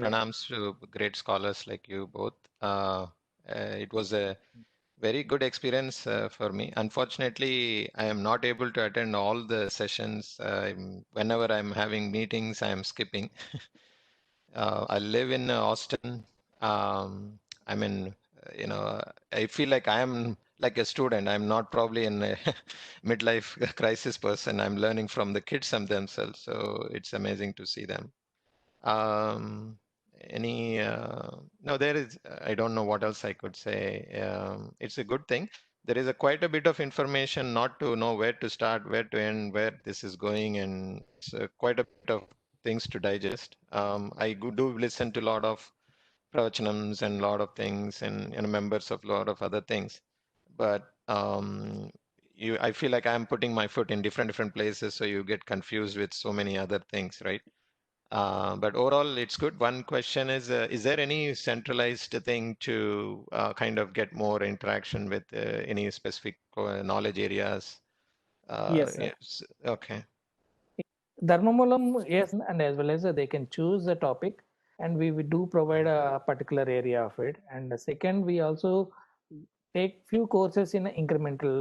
Pranams to great scholars like you both. It was a very good experience for me. Unfortunately, I am not able to attend all the sessions. Whenever I'm having meetings, I am skipping. I live in Austin. I mean, I feel like I am like a student. I'm not probably in a midlife crisis person. I'm learning from the kids themselves. So it's amazing to see them. No, there is, I don't know what else I could say. It's a good thing. There is quite a bit of information not to know where to start, where to end, where this is going, and it's quite a bit of things to digest. I do listen to a lot of pravachanams and a lot of things, and members of a lot of other things. But I feel like I'm putting my foot in different places, so you get confused with so many other things, right? But overall, it's good. One question is there any centralized thing to kind of get more interaction with any specific knowledge areas? Yes, sir. Yes. Okay. Dharmamulam, yes, and as well as they can choose a topic, and we do provide a particular area of it. And the second, we also take few courses in the incremental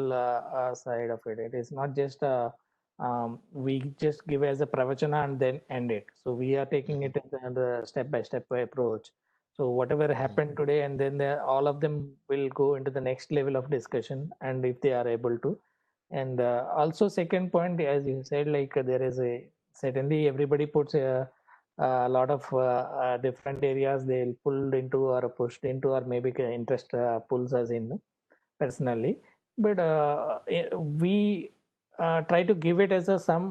side of it. It is not just we just give as a pravachana and then end it. So we are taking it as a step-by-step approach. So whatever happened today, and then all of them will go into the next level of discussion, and if they are able to. And also second point, as you said, like there is certainly everybody puts a lot of different areas they'll pulled into or pushed into, or maybe interest pulls us in personally. But we try to give it as a sum,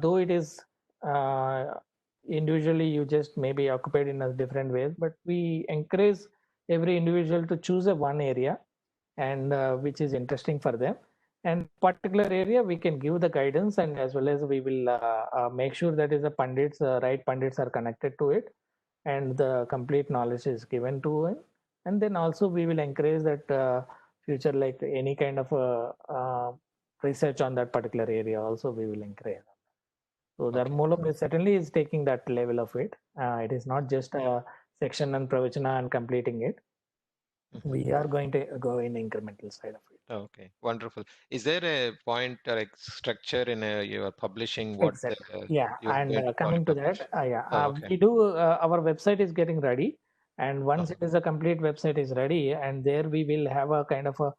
though it is individually you just maybe occupied in a different ways, but we encourage every individual to choose a one area and which is interesting for them, and particular area we can give the guidance, and as well as we will make sure that is the pandits, right pandits are connected to it, and the complete knowledge is given to it. And then also we will encourage that future, like any kind of research on that particular area also we will encourage. So Dharmamulam is certainly is taking that level of it. It is not just a section and pravachana and completing it. We are going to go in incremental side of it. Okay, wonderful. Is there a point or like structure in your publishing what Exactly. Yeah, you're and going to coming to that, okay. we do our website is getting ready, and once it is a complete website is ready, and there we will have a kind of a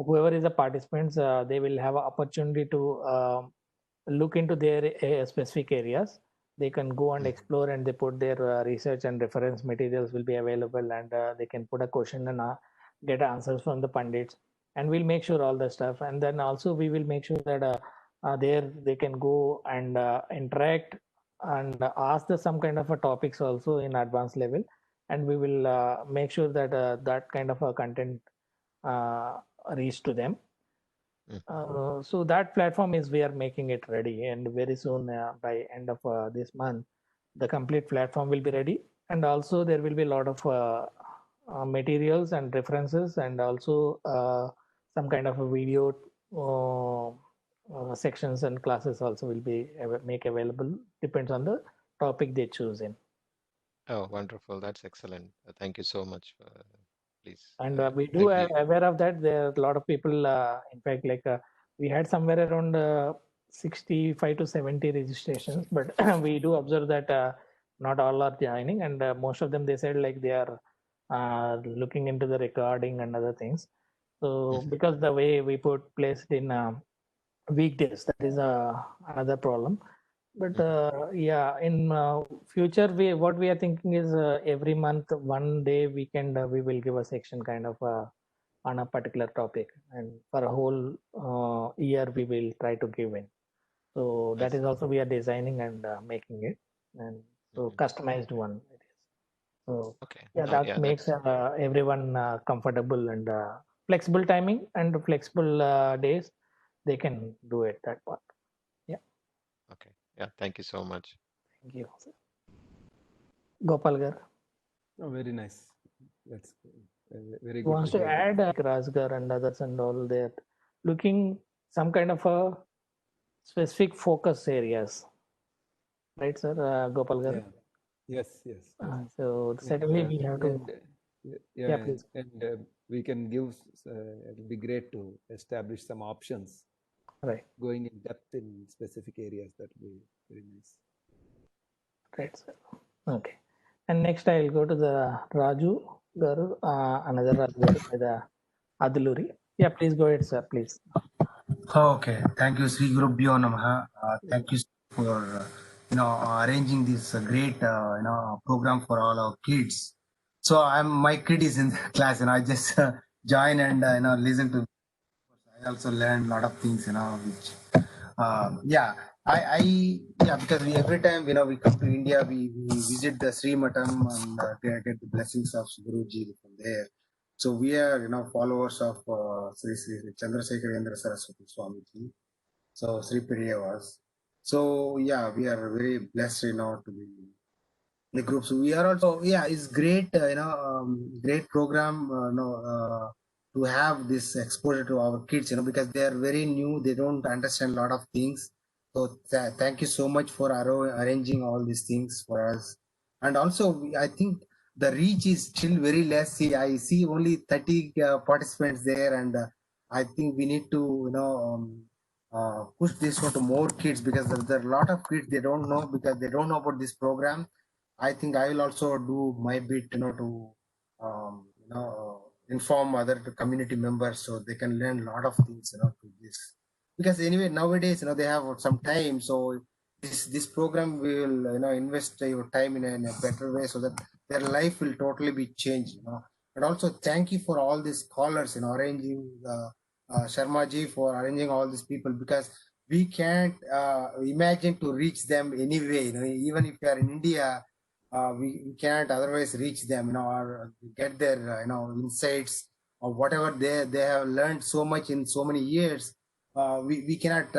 whoever is the participants, they will have an opportunity to look into their specific areas. They can go and explore, and they put their research and reference materials will be available, and they can put a question and get answers from the pandits, and we'll make sure all the stuff. And then also we will make sure that there they can go and interact and ask some kind of a topics also in advanced level, and we will make sure that that kind of a content reach to them. So that platform is, we are making it ready, and very soon by end of this month the complete platform will be ready, and also there will be a lot of materials and references, and also some kind of a video sections and classes also will be make available, depends on the topic they choose in. Oh, wonderful. That's excellent. Thank you so much. Please. And we do aware of that. There are a lot of people, in fact, like we had somewhere around 65 to 70 registrations, but we do observe that not all are joining, and most of them, they said like they are looking into the recording and other things. So because the way we put placed in weekdays, that is another problem. But yeah, in future, what we are thinking is every month, one day weekend, we will give a section kind of on a particular topic, and for a whole year we will try to give in. So that is also we are designing and making it, and so customized one it is. So Okay. yeah, that makes everyone comfortable and flexible timing and flexible days. They can do it that part. Yeah. Okay. Yeah. Thank you so much. Thank you. Gopal Gar. Oh, very nice. That's very good Wants to to hear. add Rajgar and others and all that, looking some kind of a specific focus areas, right, sir? Gopal Gar. Yeah. Yes. Yes. So certainly we have to. And, Yeah, please. And we can give. It'll be great to establish some options. Right. Going in depth in specific areas, that will be very nice. Right, sir. Okay. And next I'll go to the Raju Garu, another Raju Garu by the Adiluri. Yeah, please go ahead, sir, please. Okay, thank you, Sri Gurubhyo Namaha. Thank you for arranging this great program for all our kids. So my kid is in the class, and I just join and listen to. I also learned a lot of things, which yeah, because every time we come to India, we visit the Sri Matam and get the blessings of Guruji from there. So we are followers of Sri Chandrasekharendra Saraswati Swamiji. So Sri Piriya was. So yeah, we are very blessed to be the groups. We are also it's great great program to have this exposure to our kids because they are very new, they don't understand a lot of things. So thank you so much for arranging all these things for us. And also I think the reach is still very less. I see only 30 participants there, and I think we need to push this one to more kids because there are a lot of kids they don't know because they don't know about this program. I think I will also do my bit, to inform other community members so they can learn a lot of things, to this. Because anyway, nowadays, they have some time, so this program will, invest your time in a better way so that their life will totally be changed, And also, thank you for all these scholars, arranging Sharma ji for arranging all these people because we can't imagine to reach them anyway, even if they are in India. We can't otherwise reach them, or get their, insights or whatever they have learned so much in so many years. We cannot,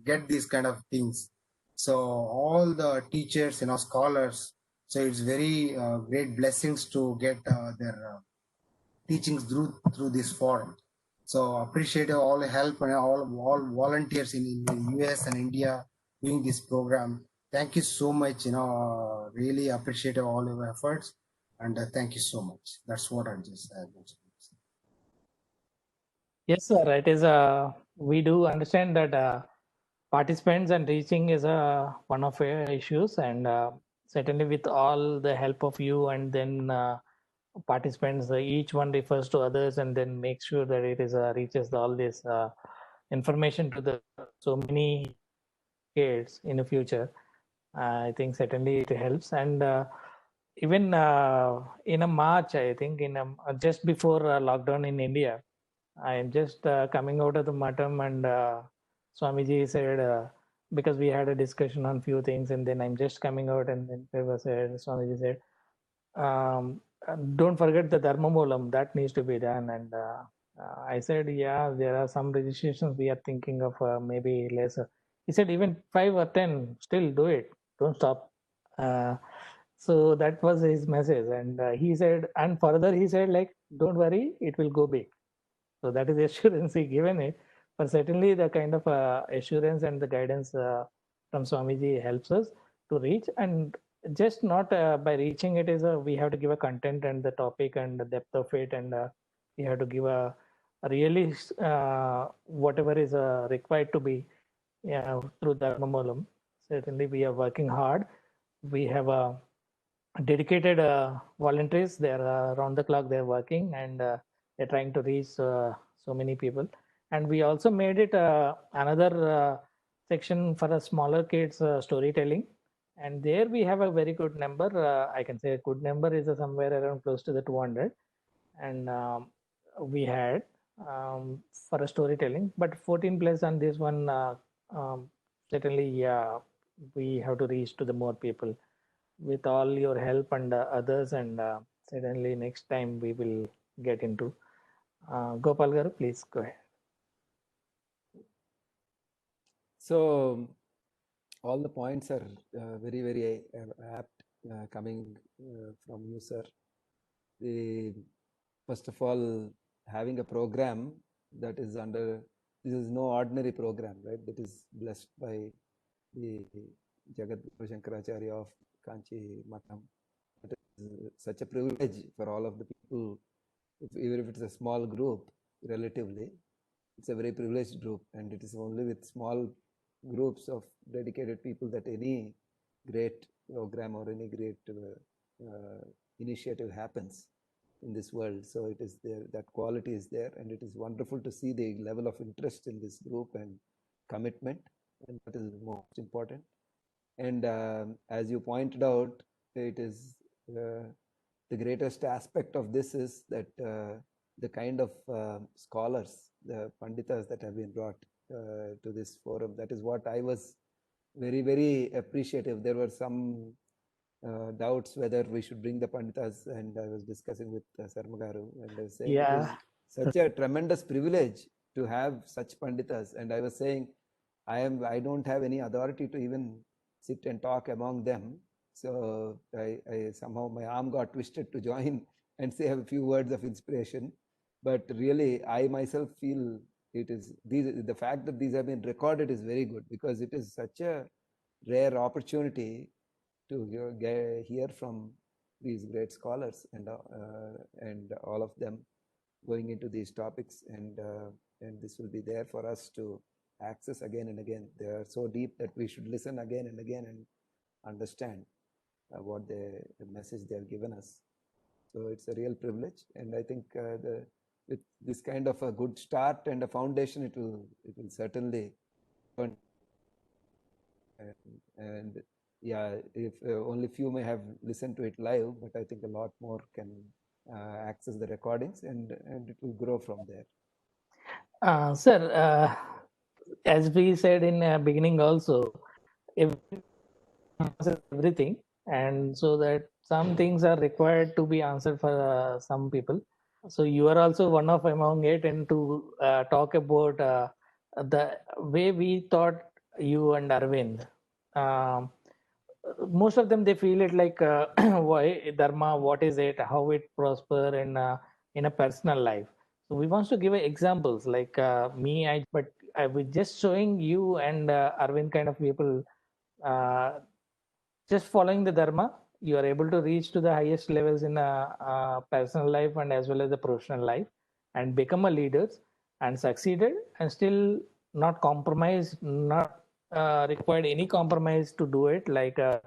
get these kind of things. So all the teachers, scholars. So it's very great blessings to get their teachings through this forum. So appreciate all help and all volunteers in the US and India doing this program. Thank you so much. Really appreciate all your efforts, and thank you so much. That's what I just said. Yes, sir. It is we do understand that participants and reaching is one of our issues, and certainly with all the help of you and then participants, each one refers to others and then make sure that it is reaches all this information to the so many kids in the future. I think certainly it helps, and even in a March, I think just before lockdown in India, I am just coming out of the Matam, and Swamiji said, because we had a discussion on few things, and then I'm just coming out, and then Swamiji said, don't forget the Dharmamulam, that needs to be done. And I said, yeah, there are some registrations we are thinking of, maybe lesser. He said, even 5 or 10, still do it, don't stop. So that was his message. And he said, and further he said, like, don't worry, it will go big. So that is the assurance he given it. But certainly the kind of assurance and the guidance from Swamiji helps us to reach, and just not by reaching it is we have to give a content and the topic and the depth of it, and we have to give a really whatever is required to be, through Dharmamulam. Certainly we are working hard. We have a dedicated volunteers. They're around the clock, they're working, and they're trying to reach so many people. And we also made it another section for a smaller kids storytelling, and there we have a very good number. I can say a good number is somewhere around close to the 200, and we had for a storytelling, but 14 plus on this one Certainly, yeah, we have to reach to the more people with all your help and others, and certainly next time we will get into. Gopal Garu, please go ahead. So all the points are very, very apt coming from you, sir. First of all, having a program that is under, this is no ordinary program, right? That is blessed by the Jagat Shankaracharya of Kanchi Matam. It is such a privilege for all of the people, even if it's a small group, relatively, it's a very privileged group, and it is only with small groups of dedicated people that any great program or any great initiative happens in this world. So it is there, that quality is there, and it is wonderful to see the level of interest in this group and commitment, and that is most important. And as you pointed out, it is the greatest aspect of this is that the kind of scholars, the panditas that have been brought to this forum, that is what I was very, very appreciative. There were some doubts whether we should bring the panditas, and I was discussing with Sarmagaru, and I was saying it is such a tremendous privilege to have such panditas. And I was saying I don't have any authority to even sit and talk among them. So I somehow my arm got twisted to join and say a few words of inspiration. But really, I myself feel it is the fact that these have been recorded is very good, because it is such a rare opportunity to hear from these great scholars and all of them going into these topics, and this will be there for us to access again and again. They are so deep that we should listen again and again and understand what the message they have given us. So it's a real privilege, and I think with this kind of a good start and a foundation, it will certainly turn. And yeah, if only few may have listened to it live, but I think a lot more can access the recordings, and it will grow from there. Sir, as we said in beginning also, everything, and so that some things are required to be answered for some people. So you are also one of among it, and to talk about the way we thought you and Arvind. Most of them, they feel it like why dharma, what is it, how it prosper in a personal life. So we want to give examples like me, but I was just showing you and Arvind kind of people, just following the dharma, you are able to reach to the highest levels in a personal life and as well as the professional life, and become a leader and succeeded, and still not compromise, not required any compromise to do it, like to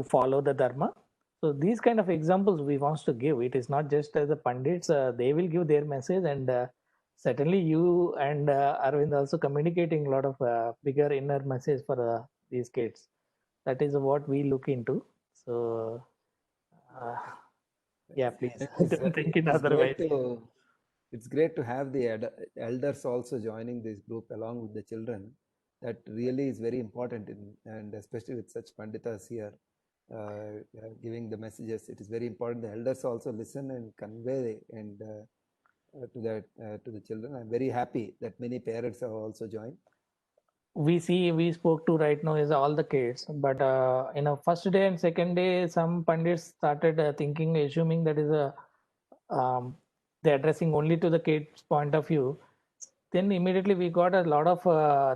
follow the dharma. So these kind of examples we want to give. It is not just as the pandits, they will give their message, and certainly you and Arvind also communicating a lot of bigger inner message for these kids. That is what we look into. So yeah, please don't think it otherwise. It's great to have the elders also joining this group along with the children. That really is very important, and especially with such panditas here giving the messages. It is very important the elders also listen and convey and to the children. I'm very happy that many parents have also joined. We spoke to right now is all the kids, but first day and second day, some pandits started thinking, assuming that is a they're addressing only to the kids point of view. Then immediately we got a lot of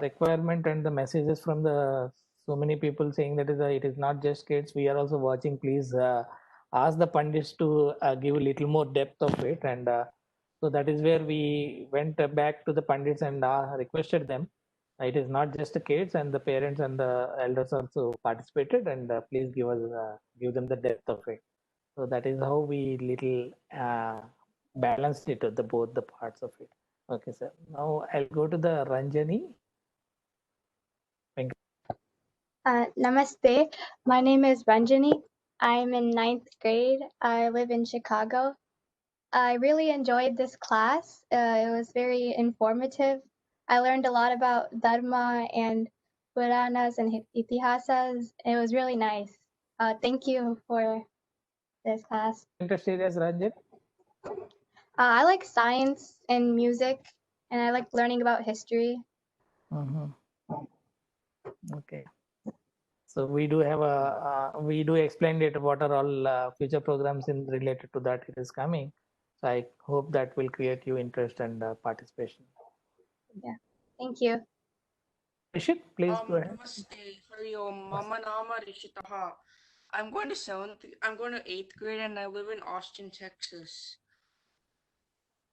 requirement and the messages from the so many people saying that it is not just kids, we are also watching, please ask the pandits to give a little more depth of it. And so that is where we went back to the pandits and requested them, it is not just the kids, and the parents and the elders also participated, and please give them the depth of it. So that is how we little balanced it, the both the parts of it. Okay, sir. Now I'll go to the Ranjani. Namaste. My name is Ranjani. I'm in 9th grade. I live in Chicago. I really enjoyed this class. It was very informative. I learned a lot about Dharma and Puranas and Itihasas. It was really nice. Thank you for this class. Interest areas, Ranjit? I like science and music, and I like learning about history. Okay. So we do have we do explain it what are all future programs in related to that it is coming. So I hope that will create you interest and participation. Yeah. Thank you. Rishit, please go ahead. Namaste. Hari Om. Mama Nama Rishitaha. I'm going to 8th grade and I live in Austin, Texas.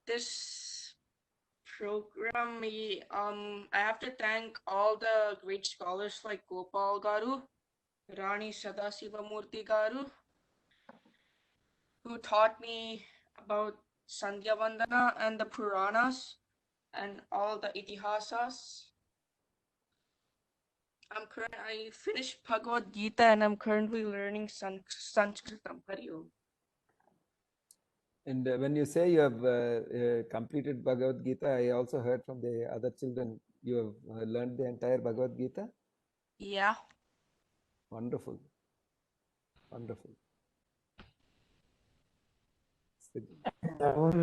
This program, I have to thank all the great scholars like Gopal Garu, Rani Sadasivamurthy Garu, who taught me about Sandhya Vandana and the Puranas and all the Itihasas. I finished Bhagavad Gita and I'm currently learning Sanskritam. Hari Om. And when you say you have completed Bhagavad Gita, I also heard from the other children you have learned the entire Bhagavad Gita. Yeah. Wonderful. Wonderful.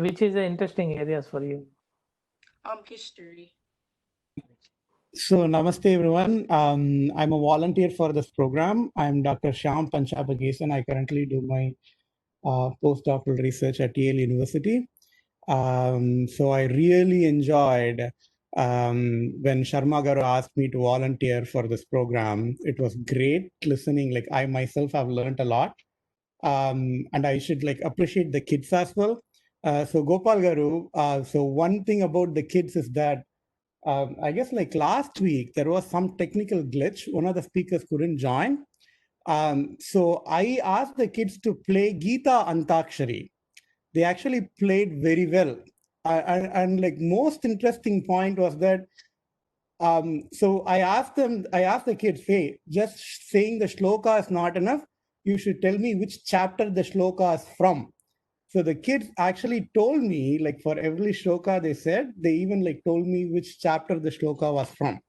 Which is the interesting areas for you? History. So, namaste everyone. I'm a volunteer for this program. I'm Dr. Shyam Panchabagesan. I currently do my postdoctoral research at Yale University. So I really enjoyed when Sharma Garu asked me to volunteer for this program. It was great listening. Like I myself have learned a lot. And I should appreciate the kids as well. So Gopal Garu, so one thing about the kids is that I guess last week there was some technical glitch. One of the speakers couldn't join. So I asked the kids to play Gita Antakshari. They actually played very well. And most interesting point was that so I asked the kids, hey, just saying the shloka is not enough. You should tell me which chapter the shloka is from. So the kids actually told me, for every shloka they said, they even told me which chapter the shloka was from.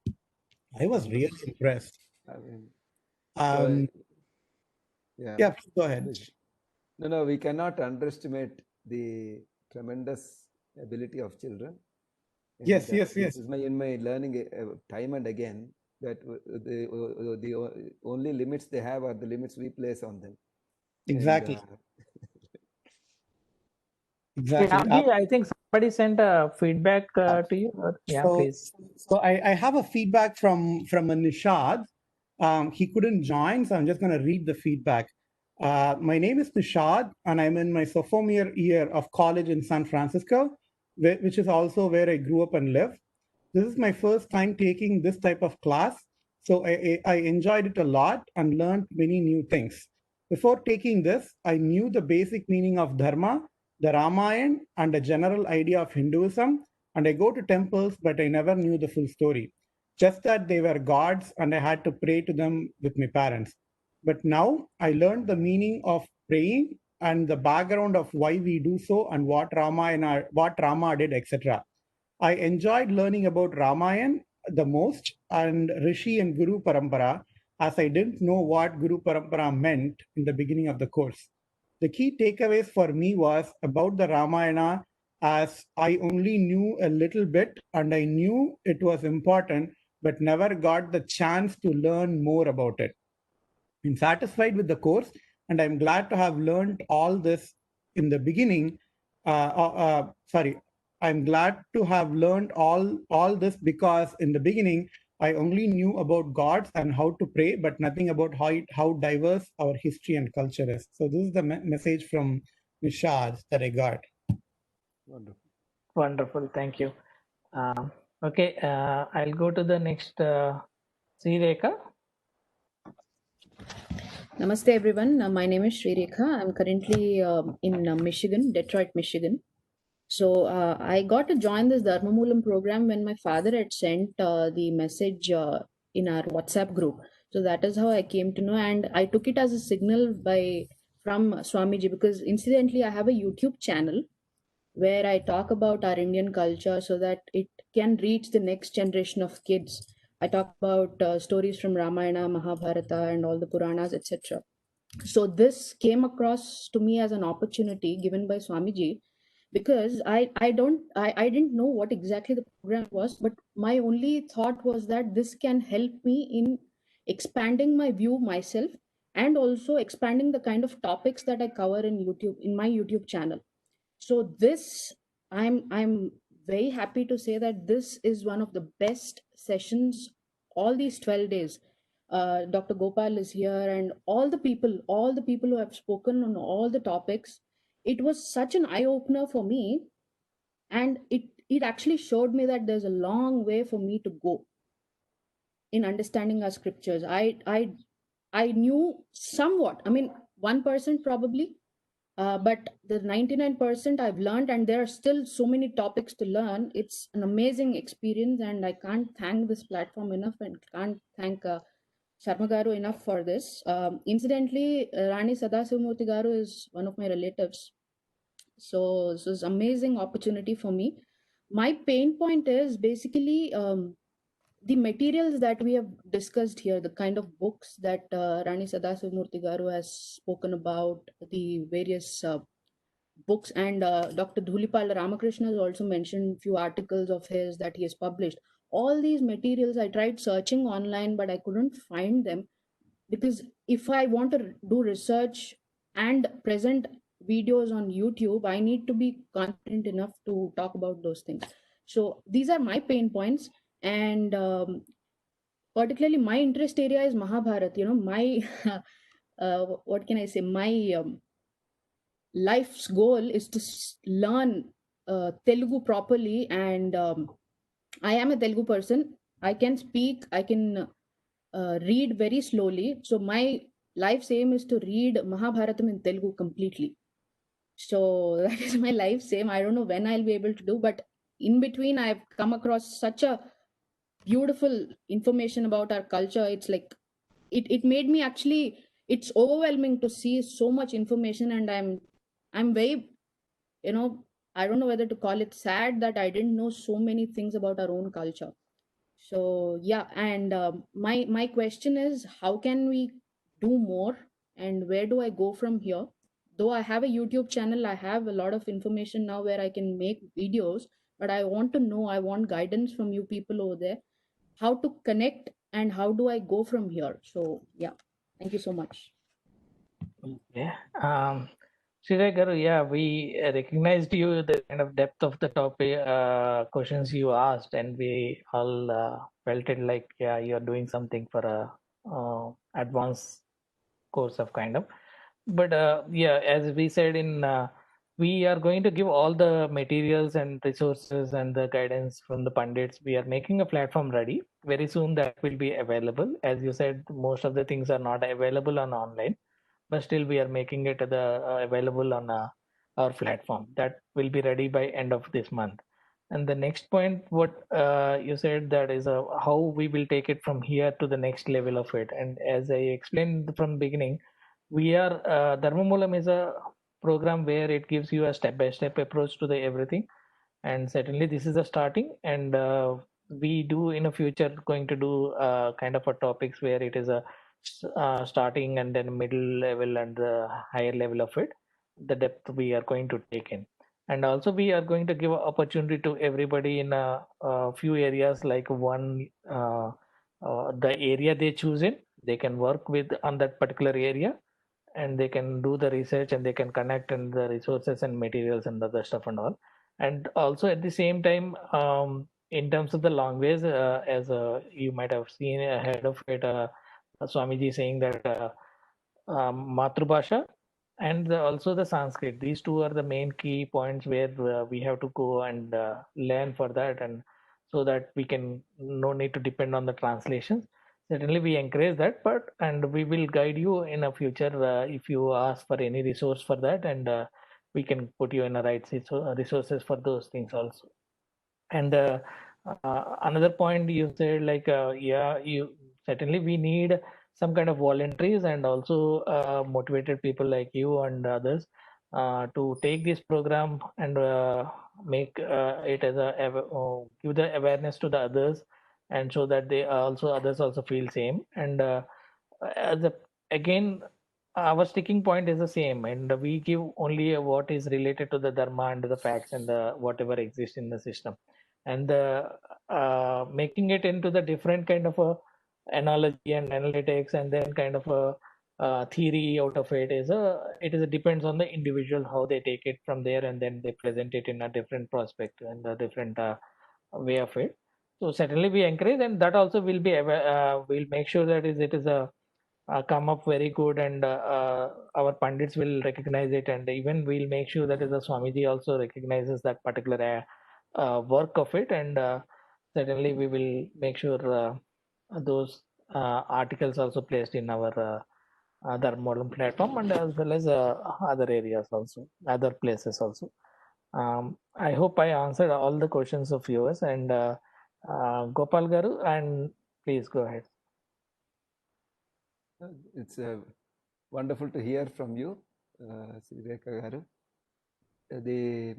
I was really impressed. I mean, yeah, please go ahead. No, we cannot underestimate the tremendous ability of children. And yes. This is in my learning time and again that the only limits they have are the limits we place on them. Exactly. And, exactly. Yeah, I think somebody sent a feedback to you. Yeah, please. So I have a feedback from a Nishad. He couldn't join, so I'm just going to read the feedback. My name is Nishad, and I'm in my sophomore year of college in San Francisco, which is also where I grew up and live. This is my first time taking this type of class, so I enjoyed it a lot and learned many new things. Before taking this, I knew the basic meaning of Dharma, the Ramayana, and a general idea of Hinduism, and I go to temples, but I never knew the full story. Just that they were gods and I had to pray to them with my parents. But now I learned the meaning of praying and the background of why we do so and what Rama did, etc. I enjoyed learning about Ramayana the most and Rishi and Guru Parampara, as I didn't know what Guru Parampara meant in the beginning of the course. The key takeaways for me was about the Ramayana, as I only knew a little bit and I knew it was important, but never got the chance to learn more about it. I'm satisfied with the course, and I'm glad to have learned all this in the beginning. I'm glad to have learned all this because in the beginning, I only knew about gods and how to pray, but nothing about how diverse our history and culture is. So this is the message from Nishad that I got. Wonderful. Wonderful. Thank you. Okay, I'll go to the next Sri Rekha. Namaste everyone. My name is Sri Rekha. I'm currently in Michigan, Detroit, Michigan. So I got to join this Dharmamulam program when my father had sent the message in our WhatsApp group. So that is how I came to know, and I took it as a signal from Swamiji, because incidentally I have a YouTube channel where I talk about our Indian culture so that it can reach the next generation of kids. I talk about stories from Ramayana, Mahabharata, and all the Puranas, etc. So this came across to me as an opportunity given by Swamiji, because I didn't know what exactly the program was, but my only thought was that this can help me in expanding my view myself, and also expanding the kind of topics that I cover in YouTube, in my YouTube channel. So this, I'm very happy to say that this is one of the best sessions all these 12 days. Dr. Gopal is here, and all the people who have spoken on all the topics. It was such an eye opener for me, and it actually showed me that there's a long way for me to go in understanding our scriptures. I knew somewhat. I mean, 1% probably, but the 99% I've learned, and there are still so many topics to learn. It's an amazing experience, and I can't thank this platform enough, and can't thank Sharma Garu enough for this. Incidentally, Rani Sadasivamurthy Garu is one of my relatives. So this is amazing opportunity for me. My pain point is basically the materials that we have discussed here, the kind of books that Rani Sadasivamurthy Garu has spoken about, the various books, and Dr. Dhulipal Ramakrishna has also mentioned few articles of his that he has published. All these materials I tried searching online, but I couldn't find them, because if I want to do research and present videos on YouTube, I need to be confident enough to talk about those things. So these are my pain points, and particularly my interest area is Mahabharata. You know, my what can I say? My life's goal is to learn Telugu properly, and I am a Telugu person. I can speak, I can read very slowly. So my life's aim is to read Mahabharatam in Telugu completely. So that is my life's aim. I don't know when I'll be able to do, but in between I've come across such a beautiful information about our culture. It's like it made me actually, it's overwhelming to see so much information, and I'm very, you know, I don't know whether to call it sad that I didn't know so many things about our own culture. So yeah, and my question is, how can we do more, and where do I go from here? Though I have a YouTube channel, I have a lot of information now where I can make videos, but I want to know, I want guidance from you people over there, how to connect and how do I go from here. So yeah, thank you so much. Yeah. Shreya Garu, yeah, we recognized you, the kind of depth of the topic, questions you asked, and we all felt it like, yeah, you're doing something for a advanced course of kind of. But yeah, as we said we are going to give all the materials and resources and the guidance from the pundits. We are making a platform ready. Very soon that will be available. As you said, most of the things are not available on online, but still we are making it available on our platform. That will be ready by end of this month. And the next point, what you said, that is how we will take it from here to the next level of it. And as I explained from the beginning, we are Dharmamulam is a program where it gives you a step-by-step approach to the everything, and certainly this is a starting, and we do in the future going to do kind of a topics where it is a starting and then middle level and the higher level of it, the depth we are going to take in. And also we are going to give opportunity to everybody in a few areas, like one the area they choose in, they can work with on that particular area, and they can do the research and they can connect and the resources and materials and other stuff and all. And also at the same time, in terms of the language, as you might have seen ahead of it, Swamiji saying that Matrubhasha and also the Sanskrit, these two are the main key points where we have to go and learn for that, and so that we can no need to depend on the translations. Certainly we encourage that part, and we will guide you in a future if you ask for any resource for that, and we can put you in the right resources for those things also. And another point you said, like yeah, you certainly we need some kind of voluntaries and also motivated people like you and others to take this program and make it as give the awareness to the others, and so that they others also feel same. And as a, again, our sticking point is the same, and we give only what is related to the dharma and the facts and the whatever exists in the system, and making it into the different kind of a analogy and analytics, and then kind of a theory out of it is a depends on the individual how they take it from there, and then they present it in a different prospect and a different way of it. So certainly we encourage, and that also will be we'll make sure that it is a come up very good, and our pandits will recognize it, and even we'll make sure that the Swamiji also recognizes that particular work of it, and certainly we will make sure those articles also placed in our Dharmamulam platform, and as well as other areas also, other places also. I hope I answered all the questions of yours, and Gopal Garu, and please go ahead. It's wonderful to hear from you, Sri Rekha Garu.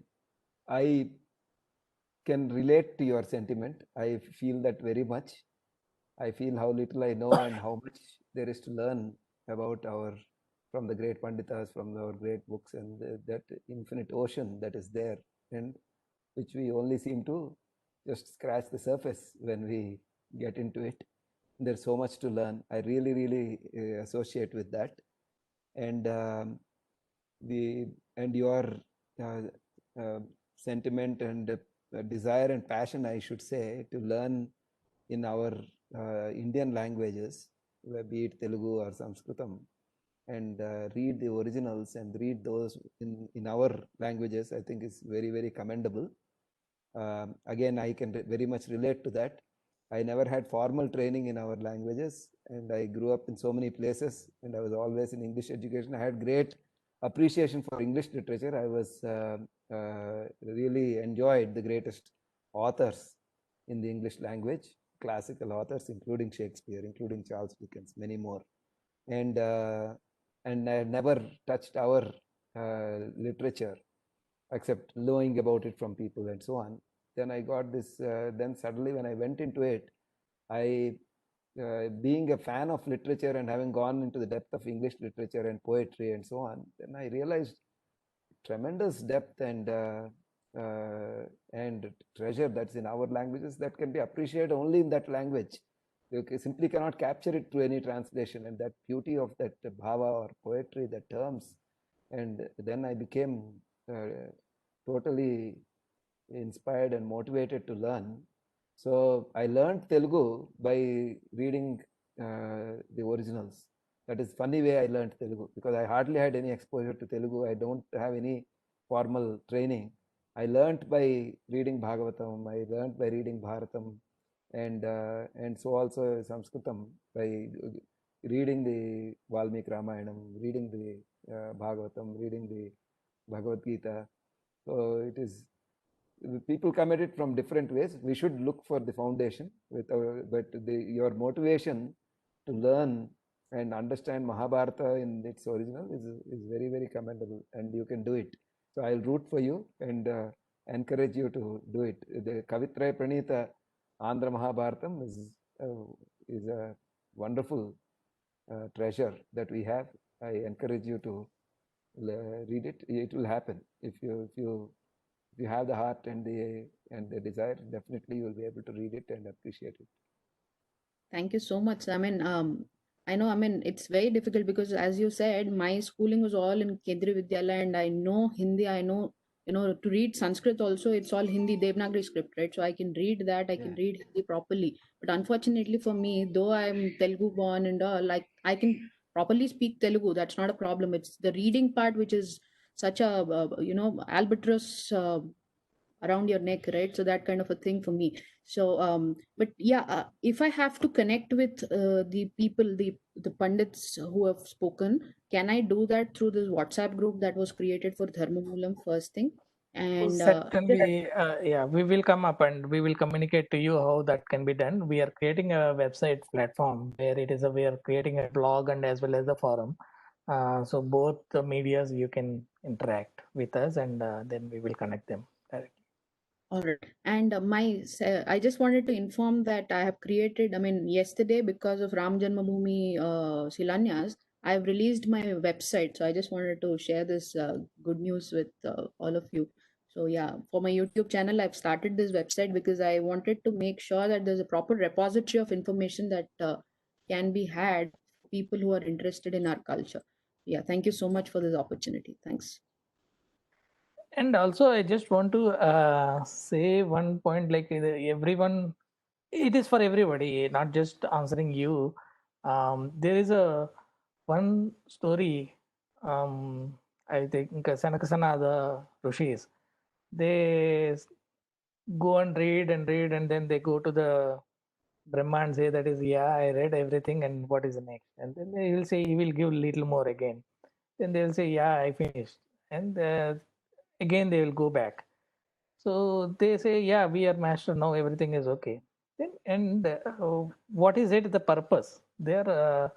I can relate to your sentiment. I feel that very much. I feel how little I know and how much there is to learn about from the great Panditas, from our great books, and that infinite ocean that is there, and which we only seem to just scratch the surface when we get into it. There's so much to learn. I really, really associate with that, and your sentiment and desire and passion, I should say, to learn in our Indian languages, be it Telugu or Sanskritam, and read the originals and read those in our languages, I think is very, very commendable. Again, I can very much relate to that. I never had formal training in our languages, and I grew up in so many places, and I was always in English education. I had great appreciation for English literature. I was really enjoyed the greatest authors in the English language, classical authors, including Shakespeare, including Charles Dickens, many more. And I never touched our literature except knowing about it from people and so on. Then I got this, then suddenly when I went into it, being a fan of literature and having gone into the depth of English literature and poetry and so on, then I realized tremendous depth and treasure that's in our languages that can be appreciated only in that language. You simply cannot capture it through any translation, and that beauty of that bhava or poetry, the terms. And then I became totally inspired and motivated to learn. So I learned Telugu by reading the originals. That is funny way I learned Telugu, because I hardly had any exposure to Telugu. I don't have any formal training. I learned by reading Bhagavatam. I learned by reading Bharatam, and so also Sanskritam by reading the Valmiki Ramayanam, reading the Bhagavatam, reading the Bhagavad Gita. So it is, people come at it from different ways. We should look for the foundation, but your motivation to learn and understand Mahabharata in its original is very, very commendable, and you can do it. So I'll root for you and encourage you to do it. The Kavitraya Pranita Andhra Mahabharatam is a wonderful treasure that we have. I encourage you to read it. It will happen if you have the heart and the desire. Definitely you will be able to read it and appreciate it. Thank you so much. I mean, I know, I mean, it's very difficult because, as you said, my schooling was all in Kendriya Vidyalaya, and I know Hindi. I know, to read Sanskrit also, it's all Hindi, Devanagari script, right? So I can read that, I can read Hindi properly. But unfortunately for me, though I'm Telugu born and all, like, I can properly speak Telugu. That's not a problem. It's the reading part which is such a, albatross around your neck, right? So that kind of a thing for me. So but yeah, if I have to connect with the people, the pundits who have spoken, can I do that through this WhatsApp group that was created for Dharmamulam first thing? And certainly, yeah, we will come up and we will communicate to you how that can be done. We are creating a website platform where we are creating a blog and as well as a forum. So both the medias you can interact with us, and then we will connect them directly. All right. And I just wanted to inform that I have created, I mean, yesterday, because of Ram Janmabhoomi Shilanyas, I've released my website. So I just wanted to share this good news with all of you. So yeah, for my YouTube channel, I've started this website because I wanted to make sure that there's a proper repository of information that can be had for people who are interested in our culture. Yeah, thank you so much for this opportunity. Thanks. And also, I just want to say one point, like everyone, it is for everybody, not just answering you. There is a one story. I think Sanakasana, the Rishis, they go and read and read, and then they go to the Brahma and say that is, yeah, I read everything, and what is the next? And then they will say, he will give little more again. Then they will say, yeah, I finished. And again, they will go back. So they say, yeah, we are master now, everything is okay. Then, and what is it, the purpose? There,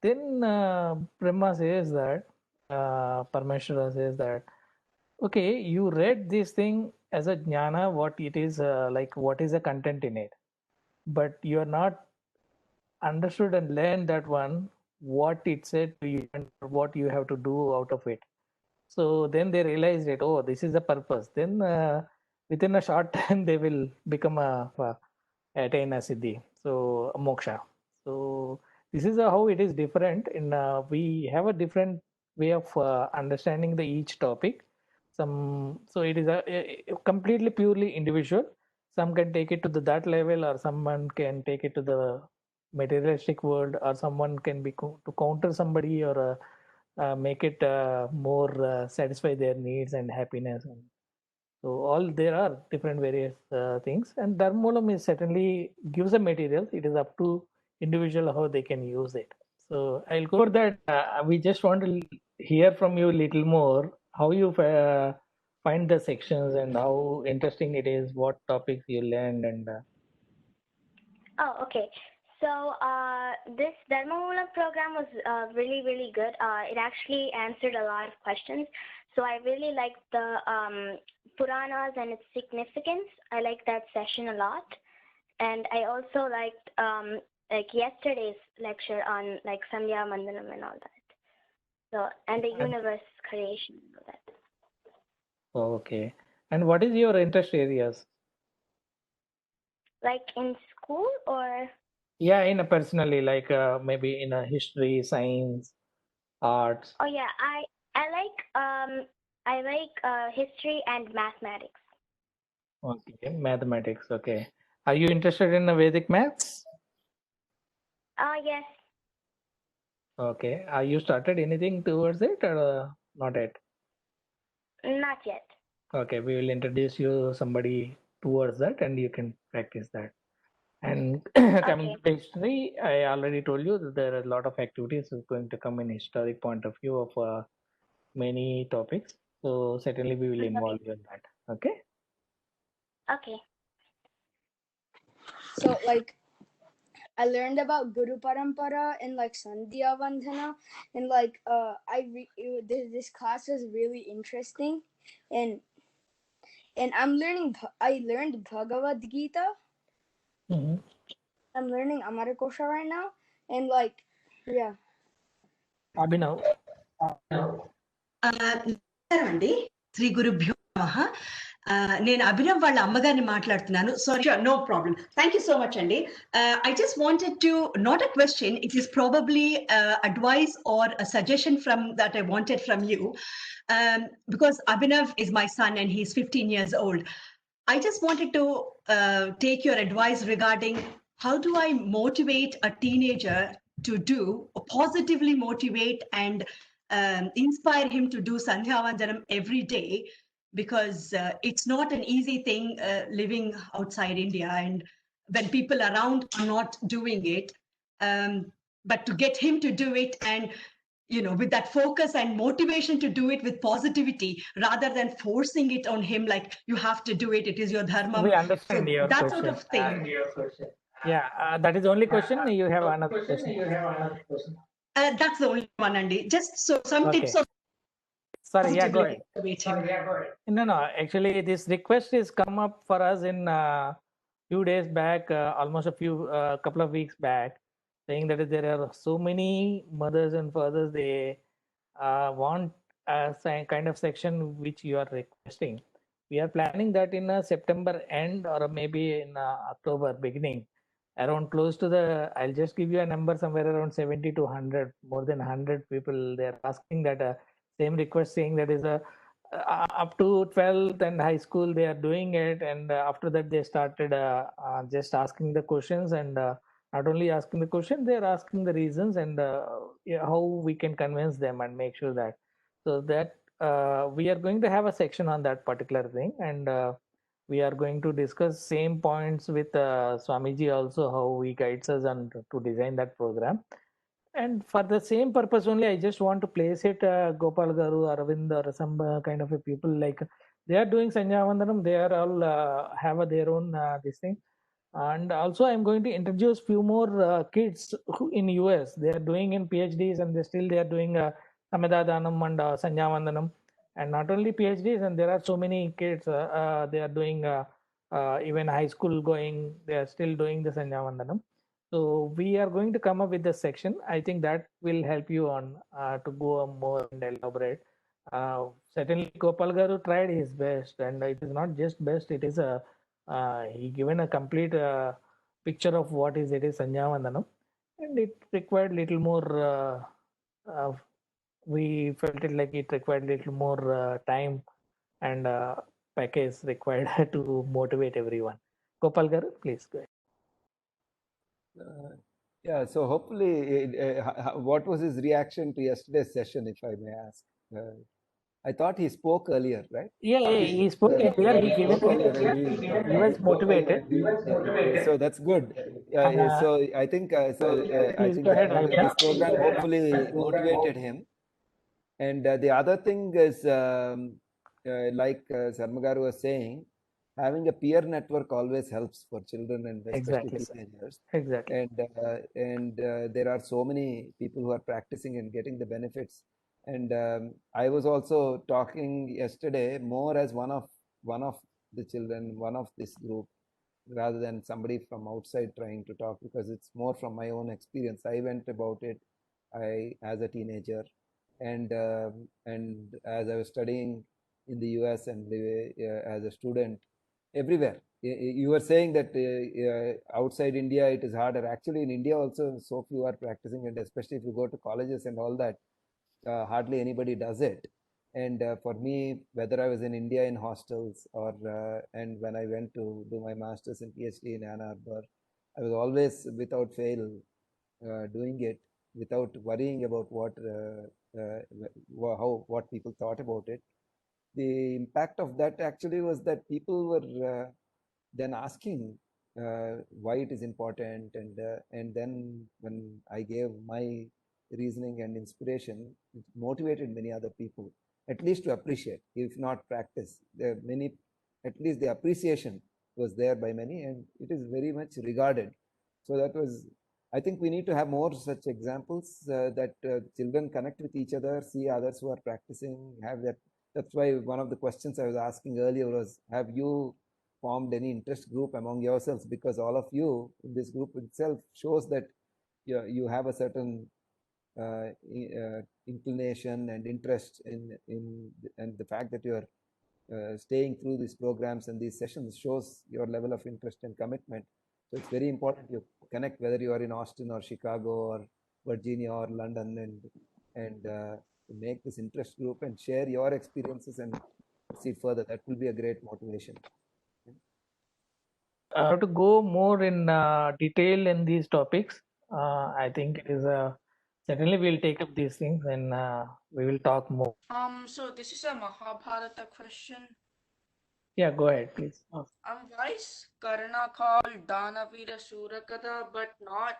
then Brahma says that, Parmeshwara says that, okay, you read this thing as a jnana, what it is, like what is the content in it, but you are not understood and learned that one, what it said to you and what you have to do out of it. So then they realized that, oh, this is the purpose. Then within a short time, they will become attain a siddhi, so a moksha. So this is how it is different. In we have a different way of understanding the each topic. So it is a completely purely individual. Some can take it to that level, or someone can take it to the materialistic world, or someone can be to counter somebody, or make it more satisfy their needs and happiness. And so all there are different various things, and Dharmamulam is certainly gives a material. It is up to individual how they can use it. So I'll go for that. We just want to hear from you a little more how you find the sections and how interesting it is, what topics you learned, and Oh, okay. So this Dharmamulam program was really, really good. It actually answered a lot of questions. So I really liked the Puranas and its significance. I liked that session a lot. And I also liked like yesterday's lecture on like Sandhya Mandanam and all that. So, and the universe creation and all that. okay. And what is your interest areas? Like in school or? Yeah, in a personally, like maybe in a history, science, arts. Oh yeah, I like history and mathematics. Okay, mathematics. Okay. Are you interested in Vedic maths? Yes. Okay. Are you started anything towards it, or not yet? Not yet. Okay, we will introduce you somebody towards that, and you can practice that. And coming to history, I already told you that there are a lot of activities going to come in historic point of view of many topics. So certainly we will involve you in that. Okay. Okay. So like I learned about Guru Parampara and like Sandhya Vandhana, and like this class was really interesting, and I learned Bhagavad Gita. Mm-hmm. I'm learning Amarikosha right now, and like yeah. Abhinav. అండి శ్రీ గురుభ్యో నమః నేను అభినవ్ వాళ్ళ అమ్మగారిని మాట్లాడుతున్నాను sorry no problem thank you so much అండి I just wanted to not a question it is probably advice or a suggestion from that I wanted from you because Abhinav is my son and he's 15 years old. I just wanted to take your advice regarding how do I motivate a teenager to do, positively motivate and inspire him to do Sandhya Vandanam every day, because it's not an easy thing living outside India and when people around are not doing it. But to get him to do it and with that focus and motivation to do it with positivity rather than forcing it on him like you have to do it, it is your dharma. We understand your that question. sort of thing. Yeah, that is the only question. You have another question. That's the only one, Andy. Just so some tips of Sorry, yeah, go ahead. Positively. No, actually, this request is come up for us in few days back, almost a few couple of weeks back, saying that there are so many mothers and fathers, they want a kind of section which you are requesting. We are planning that in September end or maybe in October beginning, around close to the, I'll just give you a number, somewhere around 70 to 100, more than 100 people, they're asking that same request, saying that is a up to 12th and high school they are doing it, and after that they started just asking the questions, and not only asking the question, they're asking the reasons, and yeah, how we can convince them and make sure that, so that we are going to have a section on that particular thing, and we are going to discuss same points with Swamiji also, how he guides us and to design that program. And for the same purpose only, I just want to place it, Gopal Garu, Aravind, or some kind of a people, like they are doing Sanya Vandanam, they are all have their own this thing. And also I'm going to introduce few more kids who in US, they are doing in PhDs, and they are doing Sameda Danam and Sanya Vandanam. And not only PhDs, and there are so many kids, they are doing even high school going, they are still doing the Sanya Vandanam. So we are going to come up with the section. I think that will help you on to go more and elaborate. Certainly, Gopal Garu tried his best, and it is not just best. It is a he given a complete picture of what is it is Sanjyavandanam, and it required little more. We felt it like it required little more time and package required to motivate everyone. Gopal Garu, please go ahead. Yeah, so hopefully, what was his reaction to yesterday's session, if I may ask? I thought he spoke earlier, right? Yeah, he spoke earlier. He gave it. He was motivated. So that's good. So I think I Please think go ahead, this program hopefully motivated him. And the other thing is, like Sarmagaru was saying, having a peer network always helps for children and especially Exactly, teenagers. Exactly. And there are so many people who are practicing and getting the benefits. And I was also talking yesterday more as one of the children, one of this group, rather than somebody from outside trying to talk, because it's more from my own experience. I went about it as a teenager, and as I was studying in the US and as a student everywhere. You were saying that outside India it is harder. Actually, in India also, so few are practicing, and especially if you go to colleges and all that, hardly anybody does it. And for me, whether I was in India in hostels or and when I went to do my master's and PhD in Ann Arbor, I was always without fail doing it without worrying about what people thought about it. The impact of that actually was that people were then asking why it is important, and then when I gave my reasoning and inspiration, it motivated many other people at least to appreciate, if not practice. There are many, at least the appreciation was there by many, and it is very much regarded. So that was, I think we need to have more such examples that children connect with each other, see others who are practicing, have that. That's why one of the questions I was asking earlier was, have you formed any interest group among yourselves? Because all of you in this group itself shows that you have a certain inclination and interest and the fact that you are staying through these programs and these sessions shows your level of interest and commitment. So it's very important you connect, whether you are in Austin or Chicago or Virginia or London, and make this interest group and share your experiences and proceed further. That will be a great motivation. To go more in detail in these topics, I think it is certainly we'll take up these things and we will talk more. So this is a Mahabharata question. Yeah, go ahead, please. Why is Karna called Danavira Surakada but not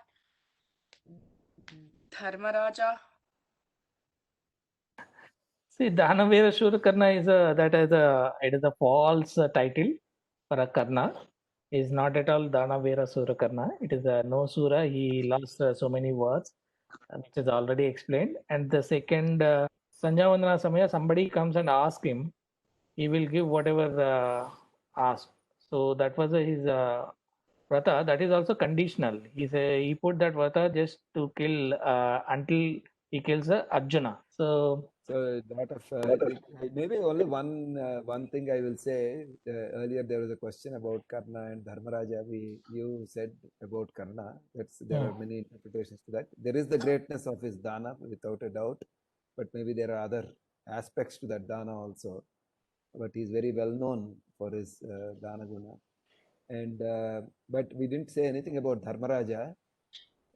Dharmaraja? See, Danavira Shurakarna is it is a false title for a Karna. Is not at all Danavira Surakarna. It is a no Sura. He lost so many words, which is already explained. And the second Sandhya Samaya, somebody comes and asks him, he will give whatever asked. So that was his vrata. That is also conditional. He put that vrata just to kill until he kills Arjuna. So lot of maybe only one thing I will say. Earlier there was a question about Karna and Dharmaraja. You said about Karna. There are many interpretations to that. There is the greatness of his dana without a doubt, but maybe there are other aspects to that dana also. But he's very well known for his dana guna. And but we didn't say anything about Dharmaraja.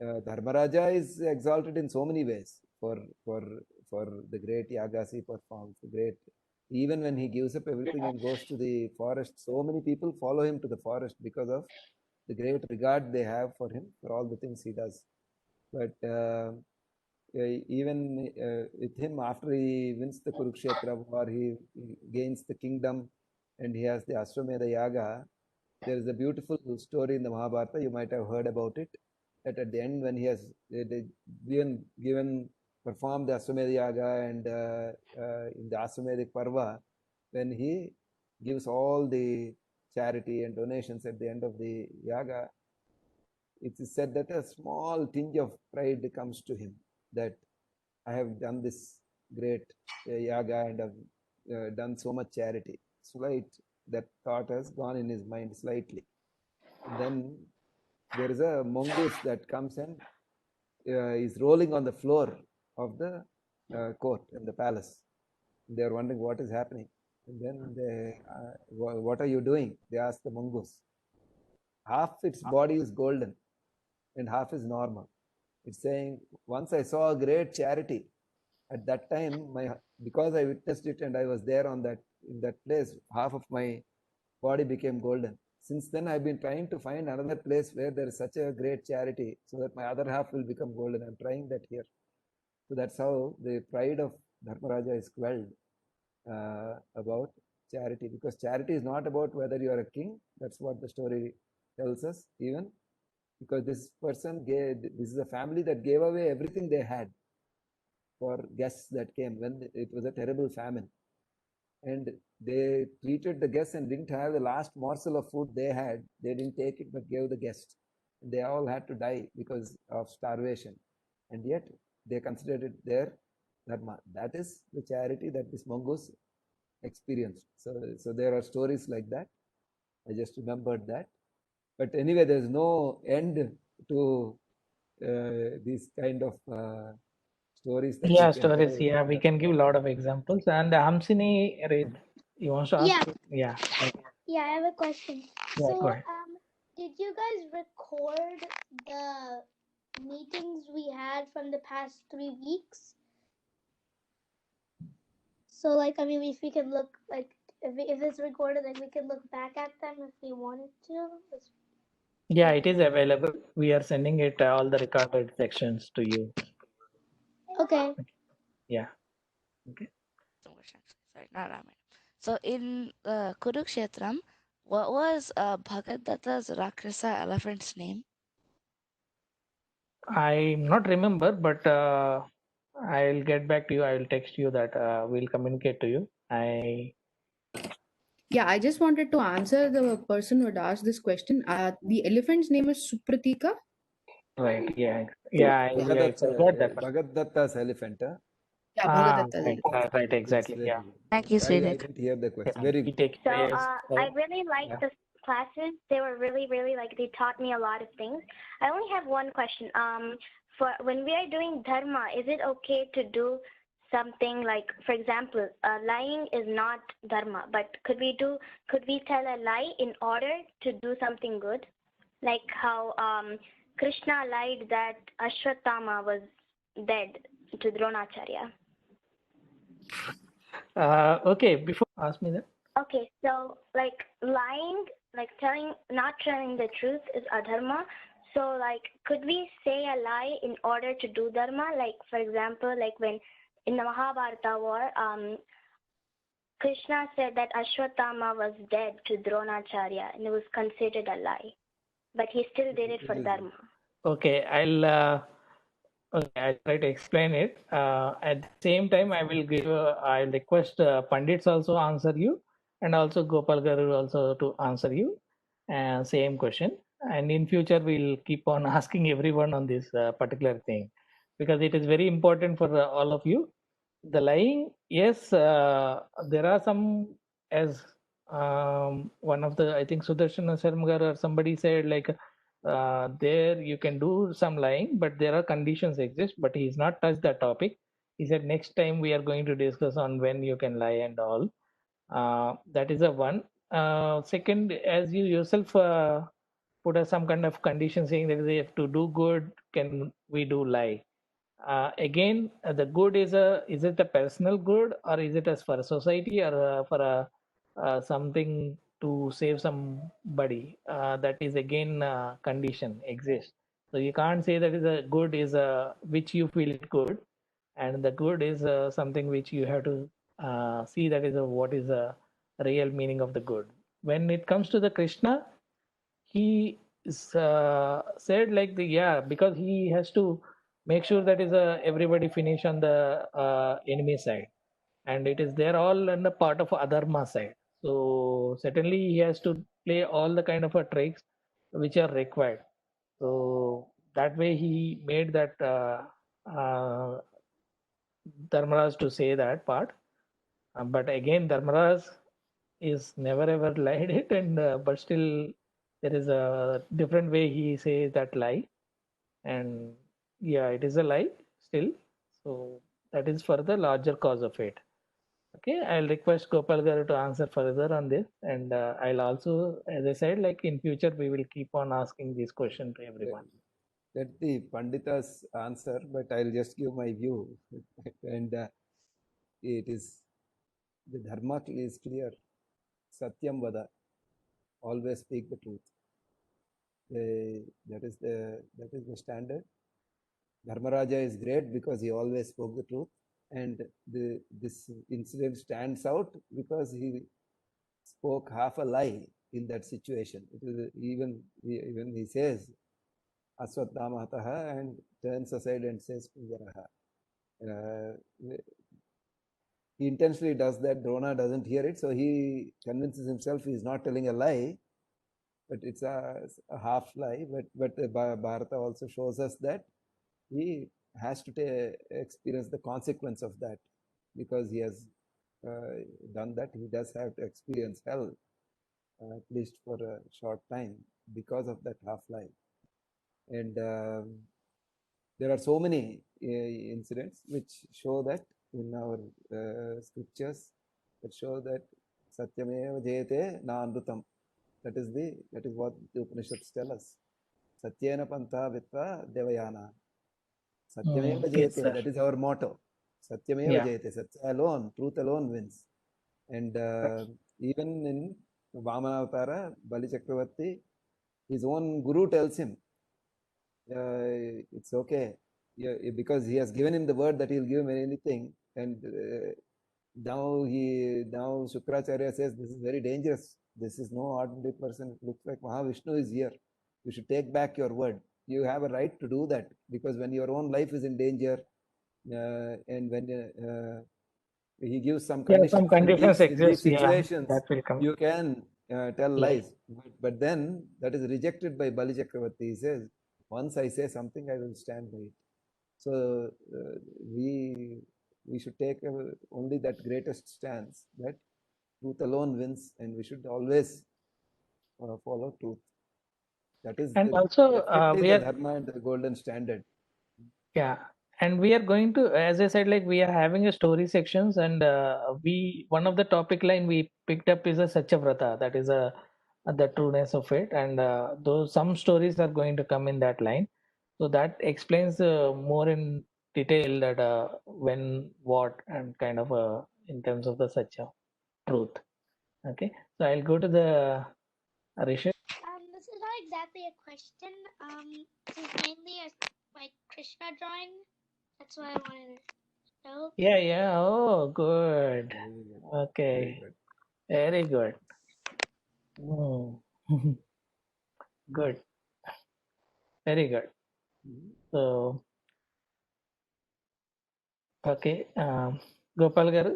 Dharmaraja is exalted in so many ways for the great yagas he performs. Even when he gives up everything and goes to the forest, so many people follow him to the forest because of the great regard they have for him, for all the things he does. But even with him, after he wins the Kurukshetra war, he gains the kingdom and he has the Ashwamedha Yaga. There is a beautiful story in the Mahabharata, you might have heard about it, that at the end when he has performed the Ashwamedha Yaga and in the Ashwamedhic Parva, when he gives all the charity and donations at the end of the Yaga, it is said that a small tinge of pride comes to him, that I have done this great Yaga and have done so much charity. That thought has gone in his mind slightly. And then there is a mongoose that comes and is rolling on the floor of the court in the palace. They are wondering what is happening. And then they, what are you doing? They ask the mongoose. Half its body is golden and half is normal. It's saying, once I saw a great charity. At that time, because I witnessed it and I was there in that place, half of my body became golden. Since then, I've been trying to find another place where there is such a great charity so that my other half will become golden. I'm trying that here. So that's how the pride of Dharmaraja is quelled about charity, because charity is not about whether you are a king. That's what the story tells us, even because this is a family that gave away everything they had for guests that came when it was a terrible famine. And they treated the guests and didn't have the last morsel of food they had. They didn't take it but gave the guests. They all had to die because of starvation. And yet they considered it their dharma. That is the charity that this mongoose experienced. So there are stories like that. I just remembered that. But anyway, there's no end to these kind of stories that yeah, we can stories. tell. Yeah, we can give a lot of examples. And Hamsini, you want to ask? Yeah. Yeah. Yeah, I have a question. Yeah, So, go ahead. did you guys record the meetings we had from the past 3 weeks? So, like, I mean, if we can look, like, if it's recorded, like, we can look back at them if we wanted to. Yeah, it is available. We are sending it all the recorded sections to you. Okay. Yeah. Okay. Sorry, not Ramayana. So in Kurukshetram, what was Bhagadatta's Rakshasa elephant's name? I not remember, but I'll get back to you. I will text you that. We'll communicate to you. Yeah, I just wanted to answer the person who had asked this question. The elephant's name is Supratika. Right. Yeah. Yeah. I forgot that. Bhagadatta's elephant. Huh? Yeah, Bhagadatta's elephant. Right. Exactly. Yeah. Thank you, I Sridhar. didn't hear the question. Yeah, Very we good. take So place. I really liked the classes. They were really, really like they taught me a lot of things. I only have one question. For when we are doing dharma, is it okay to do something like, for example, lying is not dharma, but could we tell a lie in order to do something good, like how Krishna lied that Ashwatthama was dead to Dronacharya? Okay. Before ask me that. Okay, so like lying, like not telling the truth is adharma. So like, could we say a lie in order to do dharma? Like for example, like when in the Mahabharata war, Krishna said that Ashwatthama was dead to Dronacharya, and it was considered a lie, but he still did it for dharma. Okay, I'll Okay, I'll try to explain it. At the same time, I'll request Pandits also answer you, and also Gopal Garu also to answer you, same question. And in future, we'll keep on asking everyone on this particular thing, because it is very important for all of you. The lying, yes, there are some, as one of the, I think Sudarshana Sharmagar or somebody said, like there you can do some lying, but there are conditions exist, but he's not touched that topic. He said next time we are going to discuss on when you can lie and all. That is a one. Second, as you yourself put some kind of condition saying that if to do good, can we do lie? Again, the good is it a personal good, or is it as for a society, or for a something to save somebody? That is again condition exists. So you can't say that is a good is a which you feel it good, and the good is something which you have to see that is a what is a real meaning of the good. When it comes to the Krishna, he said like the because he has to make sure that is everybody finish on the enemy side, and it is there all on the part of adharma side. So certainly he has to play all the kind of tricks which are required. So that way he made that Dharmaraj to say that part. But again, Dharmaraj is never ever lied it, and but still there is a different way he says that lie, and yeah, it is a lie still. So that is for the larger cause of it. Okay, I'll request Gopal Garu to answer further on this, and I'll also, as I said, like in future we will keep on asking this question to everyone. Let the Panditas answer, but I'll just give my view. And it is, the dharma is clear. Satyam vada, always speak the truth. That is the standard. Dharmaraja is great because he always spoke the truth, and this incident stands out because he spoke half a lie in that situation. It is even he says Aswatthamaha and turns aside and says Pujaraha. He intentionally does that. Drona doesn't hear it, so he convinces himself he is not telling a lie, but it's a half lie. But Bharata also shows us that he has to experience the consequence of that, because he has done that. He does have to experience hell, at least for a short time, because of that half lie. And there are so many incidents which show that in our scriptures, that show that Satyameva Jayate na Anrutam. That is what the Upanishads tell us. Satyena Pantha Vitva Devayana. Satyameva Yes, Jayate. That is our motto. Satyameva yeah. Jayate. Satya alone, truth alone wins. And even in Vamana Avatara, Bali Chakravarti, his own guru tells him, it's okay, because he has given him the word that he'll give him anything. And now Shukracharya says this is very dangerous. This is no ordinary person. It looks like Mahavishnu is here. You should take back your word. You have a right to do that, because when your own life is in danger, and when he gives some Yeah, conditions some conditions in these exist. Yeah, situations, that will come. you can tell Yeah. lies. But then that is rejected by Bali Chakravarti. He says, once I say something, I will stand by it. So we should take only that greatest stance, that truth alone wins, and we should always follow truth. That is And also definitely we the are, dharma and the golden standard. yeah, and we are going to, as I said, like we are having a story sections, and one of the topic line we picked up is a Satyavrata. That is the trueness of it, and those some stories are going to come in that line. So that explains more in detail that when, what, and kind of in terms of the Satya truth. Okay, so I'll go to the Rishabh. This is not exactly a question. This is mainly a like Krishna drawing. That's why I wanted to show. Yeah, yeah. Oh, good. Okay, very good. Good, very good. So Okay, Gopal Garu.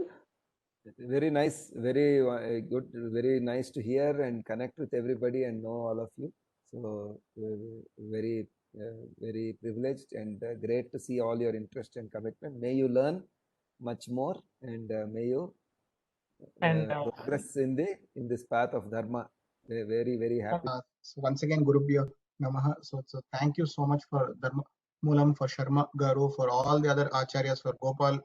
Very nice, very good, very nice to hear and connect with everybody and know all of you. So very privileged and great to see all your interest and commitment. May you learn much more and may you progress in this path of dharma. Very happy. So once again, Gurubhyo Namaha. So thank you so much for Dharmamulam, for Sharma Garu, for all the other acharyas, for Gopal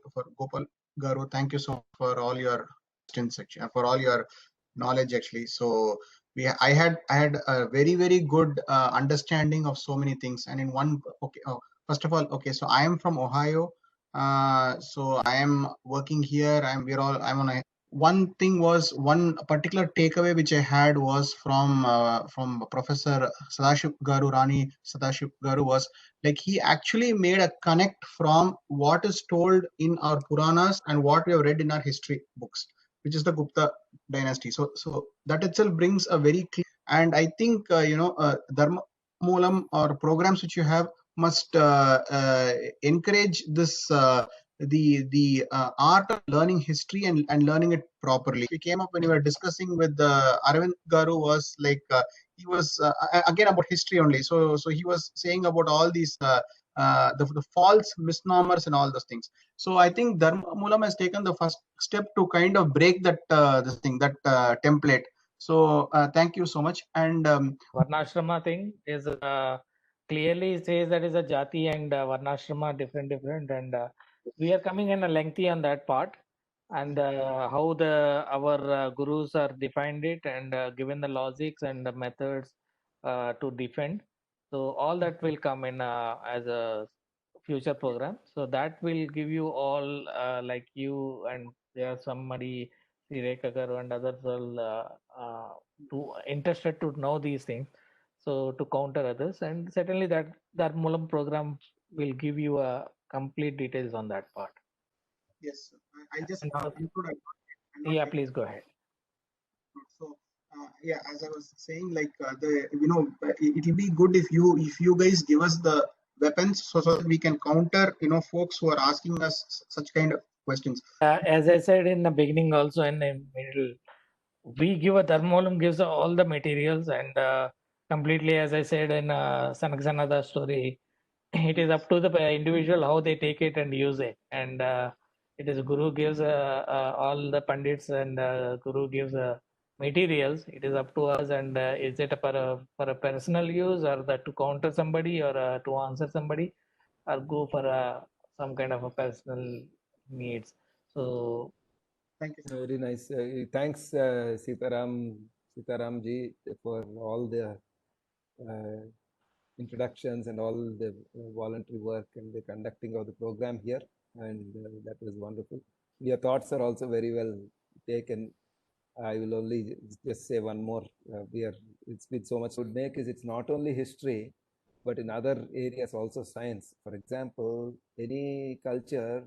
Garu. Thank you so much for all your questions, for all your knowledge actually. So I had a very good understanding of so many things. And in one, first of all, so I am from Ohio. So I am working here. I'm on a one thing was one particular takeaway which I had was from Professor Sadashiv Garu, Rani Sadashiv Garu, was like he actually made a connect from what is told in our Puranas and what we have read in our history books, which is the Gupta dynasty. So that itself brings a very clear, and I think Dharmamulam or programs which you have must encourage this the art of learning history and learning it properly. We came up when we were discussing with Arvind Garu was like he was again about history only. So he was saying about all these the false misnomers and all those things. So I think Dharmamulam has taken the first step to kind of break that this thing, that template. So thank you so much. And Varnashrama thing is clearly says that is a jati and Varnashrama different, and we are coming in a lengthy on that part, and how our gurus are defined it and given the logics and the methods to defend. So all that will come in as a future program. So that will give you all like you and there are somebody Sireka Garu and others will interested to know these things, so to counter others, and certainly that Mulam program will give you a complete details on that part. yes, I just yeah, please go ahead. So yeah, as I was saying, like it will be good if you guys give us the weapons so that we can counter folks who are asking us such kind of questions. As I said in the beginning, also in the middle, we give a Dharmamulam gives all the materials and completely, as I said in Sanaksanada story, it is up to the individual how they take it and use it, and it is Guru gives all the pandits and Guru gives materials. It is up to us, and is it for a personal use or that to counter somebody or to answer somebody or go for some kind of a personal needs. So thank you. Very nice. Thanks, Sitaram ji, for all the introductions and all the voluntary work and the conducting of the program here, and that was wonderful. Your thoughts are also very well taken. I will only just say one more. It's been so much would make is it's not only history, but in other areas also science. For example, any culture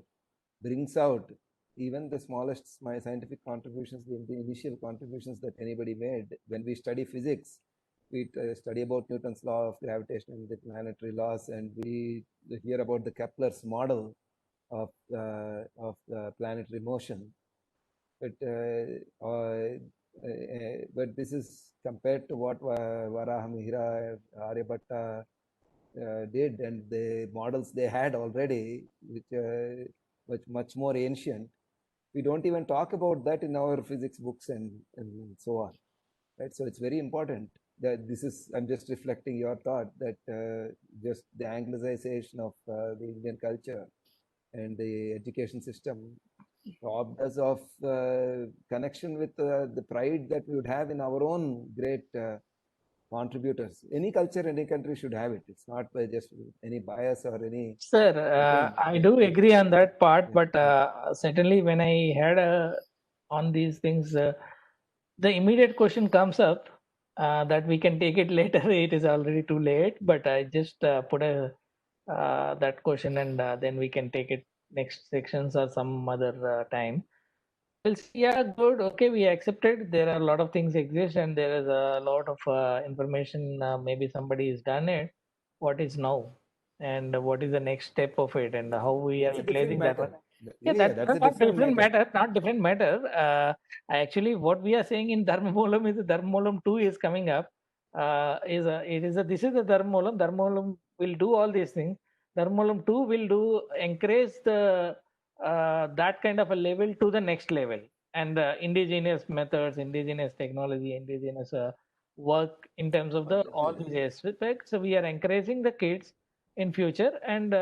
brings out even the smallest scientific contributions, the initial contributions that anybody made. When we study physics, we study about Newton's law of gravitation and the planetary laws, and we hear about the Kepler's model of planetary motion. But this is compared to what Varahamihira, Aryabhatta did, and the models they had already, which was much more ancient. We don't even talk about that in our physics books and so on, right? So it's very important that this is, I'm just reflecting your thought that just the Anglicization of the Indian culture and the education system robbed us of connection with the pride that we would have in our own great contributors. Any culture, any country should have it. It's not by just any bias or any. Sir, I do agree on that part, but certainly when I had on these things, the immediate question comes up that we can take it later. It is already too late, but I just put that question, and then we can take it next sections or some other time. We'll see, yeah, good. Okay, we accepted. There are a lot of things exist, and there is a lot of information. Maybe somebody has done it. What is now, and what is the next step of it, and how we are It's a different utilizing that matter. one. Yeah, that's a not different matter. Not different matter. Actually, what we are saying in Dharmamulam is Dharmamulam 2 is coming up. This is the Dharmamulam. Dharmamulam will do all these things. Dharmamulam 2 will encourage that kind of a level to the next level, and indigenous methods, indigenous technology, indigenous work in terms of all these aspects. So we are encouraging the kids in future, and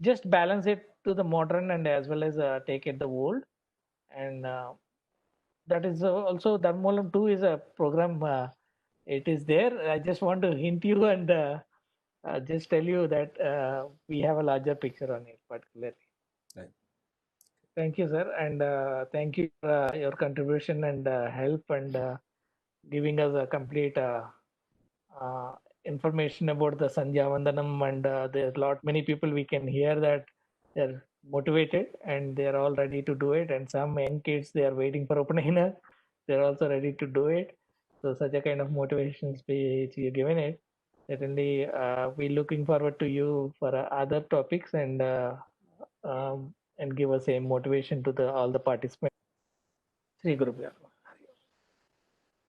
just balance it to the modern, and as well as take it the old. And that is also Dharmamulam 2 is a program. It is there. I just want to hint you and just tell you that we have a larger picture on it particularly. Right. Thank you, sir, and thank you for your contribution and help, and giving us a complete information about the Sandhya Vandanam, and there's many people we can hear that they're motivated and they're all ready to do it, and some young kids, they are waiting for Upanayana, they're also ready to do it. So such a kind of motivation speech you're giving it. Certainly, we're looking forward to you for other topics, and give us a motivation to all the participants. Sri Guru Bhya.